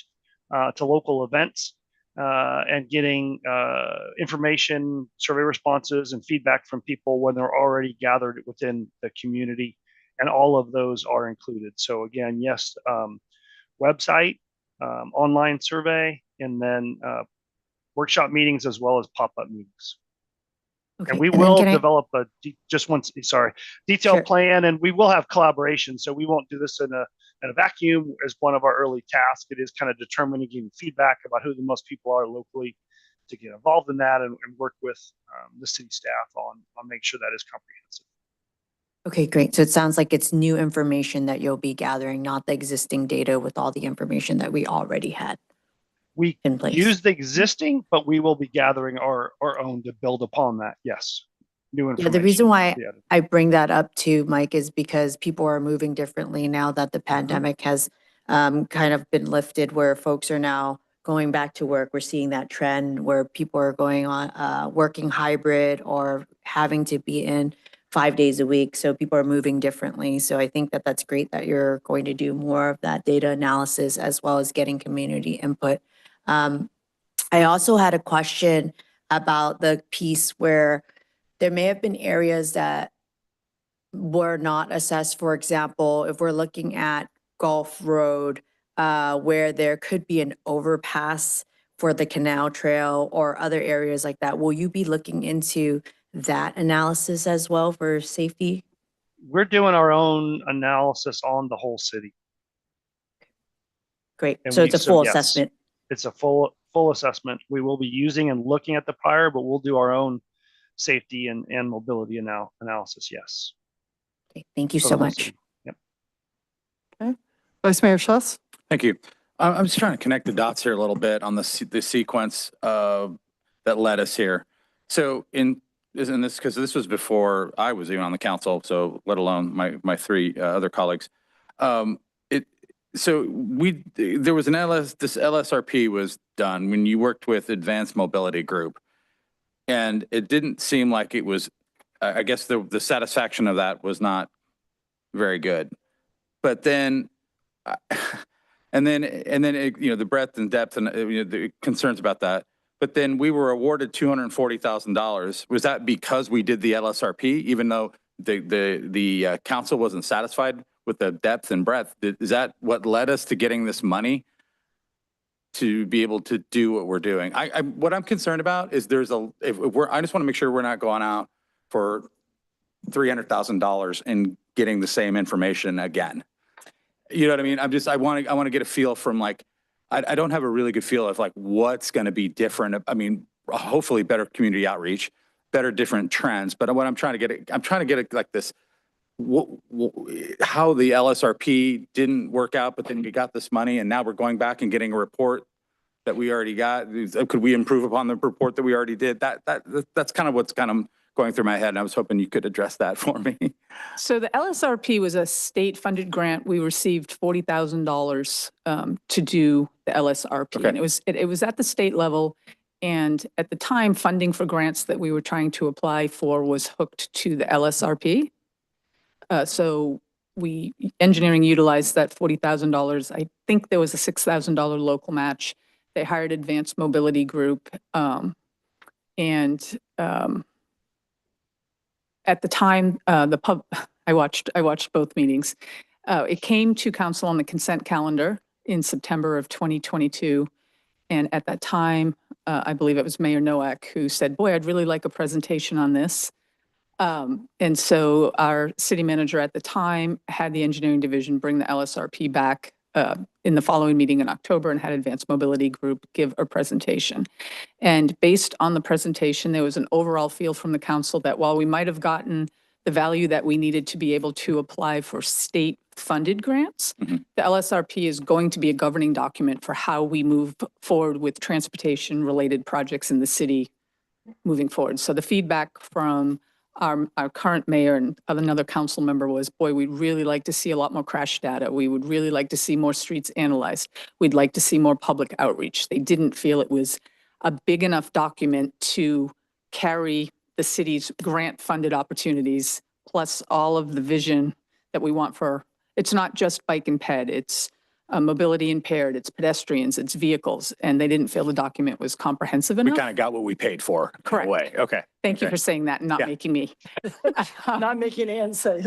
to local events and getting information, survey responses, and feedback from people when they're already gathered within the community. And all of those are included. So again, yes, website, online survey, and then workshop meetings as well as pop-up meetings. Okay. And we will develop detailed plan, and we will have collaboration. So we won't do this in a in a vacuum as one of our early tasks. It is kind of determining, giving feedback about who the most people are locally to get involved in that and work with the city staff on make sure that is comprehensive. Okay, great. So it sounds like it's new information that you'll be gathering, not the existing data with all the information that we already had We in place. use the existing, but we will be gathering our own to build upon that. Yes. New Yeah, information. the reason why will be added. I bring that up too, Mike, is because people are moving differently now that the pandemic has kind of been lifted, where folks are now going back to work. We're seeing that trend where people are going on working hybrid or having to be in 5 days a week. So people are moving differently. So I think that that's great that you're going to do more of that data analysis as well as getting community input. I also had a question about the piece where there may have been areas that were not assessed. For example, if we're looking at Gulf Road, where there could be an overpass for the canal trail or other areas like that, will you be looking into that analysis as well for safety? We're doing our own analysis on the whole city. Great. And So it's a full yes, assessment. It's a full assessment. We will be using and looking at the prior, but we'll do our own safety and mobility analysis. Yes. Okay, thank you For so the whole much. city. Yep. Okay. Vice Mayor Schuss? Thank you. I'm just trying to connect the dots here a little bit on the sequence that led us here. So isn't this, because this was before I was even on the council, so let alone my three other colleagues. So there was this LSRP was done when you worked with Advanced Mobility Group, and it didn't seem like it was. I guess the satisfaction of that was not very good. But then, and then it, the breadth and depth and the concerns about that. But then we were awarded $240,000. Was that because we did the LSRP, even though the council wasn't satisfied with the depth and breadth? Is that what led us to getting this money to be able to do what we're doing? What I'm concerned about is I just want to make sure we're not going out for $300,000 and getting the same information again. You know what I mean? I want to get a feel from I don't have a really good feel of what's going to be different. I mean, hopefully better community outreach, better different trends. But what I'm trying to get like this, how the LSRP didn't work out, but then we got this money and now we're going back and getting a report that we already got. Could we improve upon the report that we already did? That's kind of what's kind of going through my head. And I was hoping you could address that for me. So the LSRP was a state-funded grant. We received $40,000 to do the LSRP. Okay. And it was at the state level. And at the time, funding for grants that we were trying to apply for was hooked to the LSRP. So engineering utilized that $40,000. I think there was a $6,000 local match. They hired Advanced Mobility Group. At the time, I watched both meetings. It came to council on the consent calendar in September of 2022. And at that time, I believe it was Mayor Nowak who said, boy, I'd really like a presentation on this. And so our city manager at the time had the engineering division bring the LSRP back in the following meeting in October and had Advanced Mobility Group give a presentation. And based on the presentation, there was an overall feel from the council that while we might have gotten the value that we needed to be able to apply for state-funded grants, the LSRP is going to be a governing document for how we move forward with transportation-related projects in the city moving forward. So the feedback from our current mayor and another council member was, boy, we'd really like to see a lot more crash data. We would really like to see more streets analyzed. We'd like to see more public outreach. They didn't feel it was a big enough document to carry the city's grant-funded opportunities, plus all of the vision that we want for, it's not just bike and ped, it's mobility impaired, it's pedestrians, it's vehicles, and they didn't feel the document was comprehensive enough. We kind of got what we paid for. Correct. In a way. Okay. Thank you for saying that and not making me. Not making Ann say.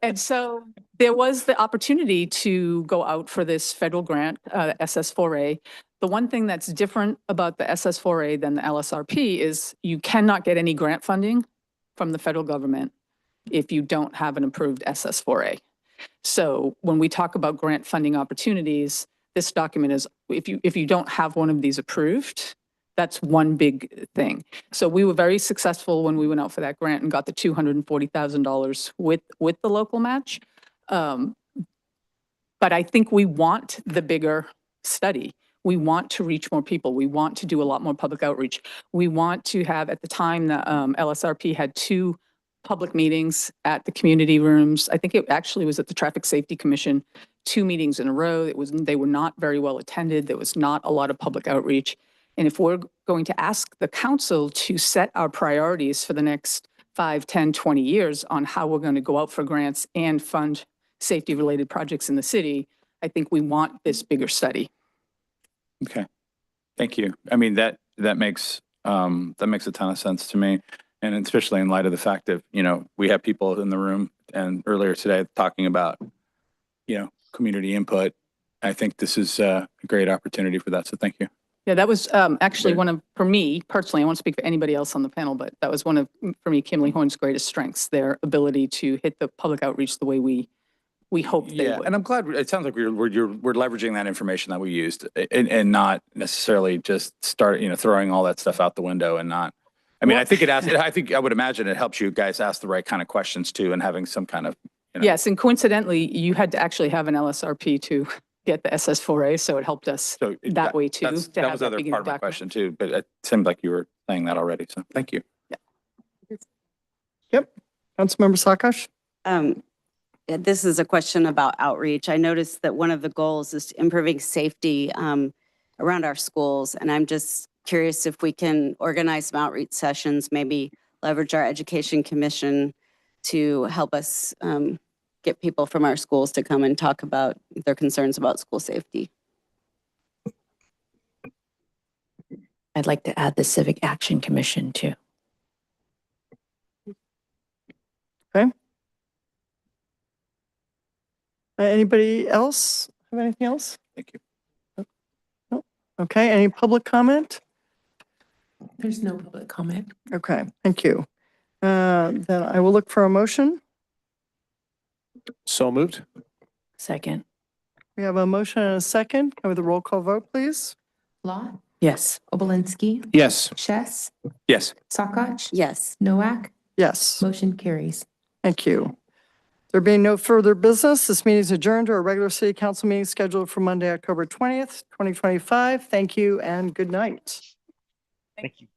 And so there was the opportunity to go out for this federal grant, SS4A. The one thing that's different about the SS4A than the LSRP is you cannot get any grant funding from the federal government if you don't have an approved SS4A. So when we talk about grant funding opportunities, this document is, if you don't have one of these approved, that's one big thing. So we were very successful when we went out for that grant and got the $240,000 with the local match. But I think we want the bigger study. We want to reach more people. We want to do a lot more public outreach. We want to have, at the time, the LSRP had 2 public meetings at the community rooms. I think it actually was at the Traffic Safety Commission, 2 meetings in a row. They were not very well attended. There was not a lot of public outreach. And if we're going to ask the council to set our priorities for the next 5, 10, 20 years on how we're going to go out for grants and fund safety-related projects in the city, I think we want this bigger study. Okay, thank you. I mean, that makes a ton of sense to me. And especially in light of the fact that, we have people in the room and earlier today talking about, community input. I think this is a great opportunity for that. So thank you. Yeah, that was actually for me personally, I won't speak for anybody else on the panel, but that was one of, for me, Kimley Horn's greatest strengths, their ability to hit the public outreach the way we hoped they would. And I'm glad, it sounds like we're leveraging that information that we used and not necessarily just throwing all that stuff out the window and not, I mean, I think I would imagine it helps you guys ask the right kind of questions too and having some kind of, Yes, and coincidentally, you had to actually have an LSRP to get the SS4A, so it helped us that way too. That was another part of my question too, but it seemed like you were saying that already, so thank you. Yep. Councilmember Sakash? This is a question about outreach. I noticed that one of the goals is improving safety around our schools, and I'm just curious if we can organize some outreach sessions, maybe leverage our education commission to help us get people from our schools to come and talk about their concerns about school safety. I'd like to add the Civic Action Commission too. Okay. Anybody else have anything else? Thank you. No? Okay, any public comment? There's no public comment. Okay, thank you. Then I will look for a motion. So moved. Second. We have a motion and a second. Can we have the roll call vote, please? Law, Yes. Obolensky, Yes. Chess, Yes. Sakach, Yes. Nowak, Yes, motion carries. thank you. There being no further business, this meeting is adjourned to our regular city council meeting scheduled for Monday, October 20th, 2025. Thank you and good night. Thank you.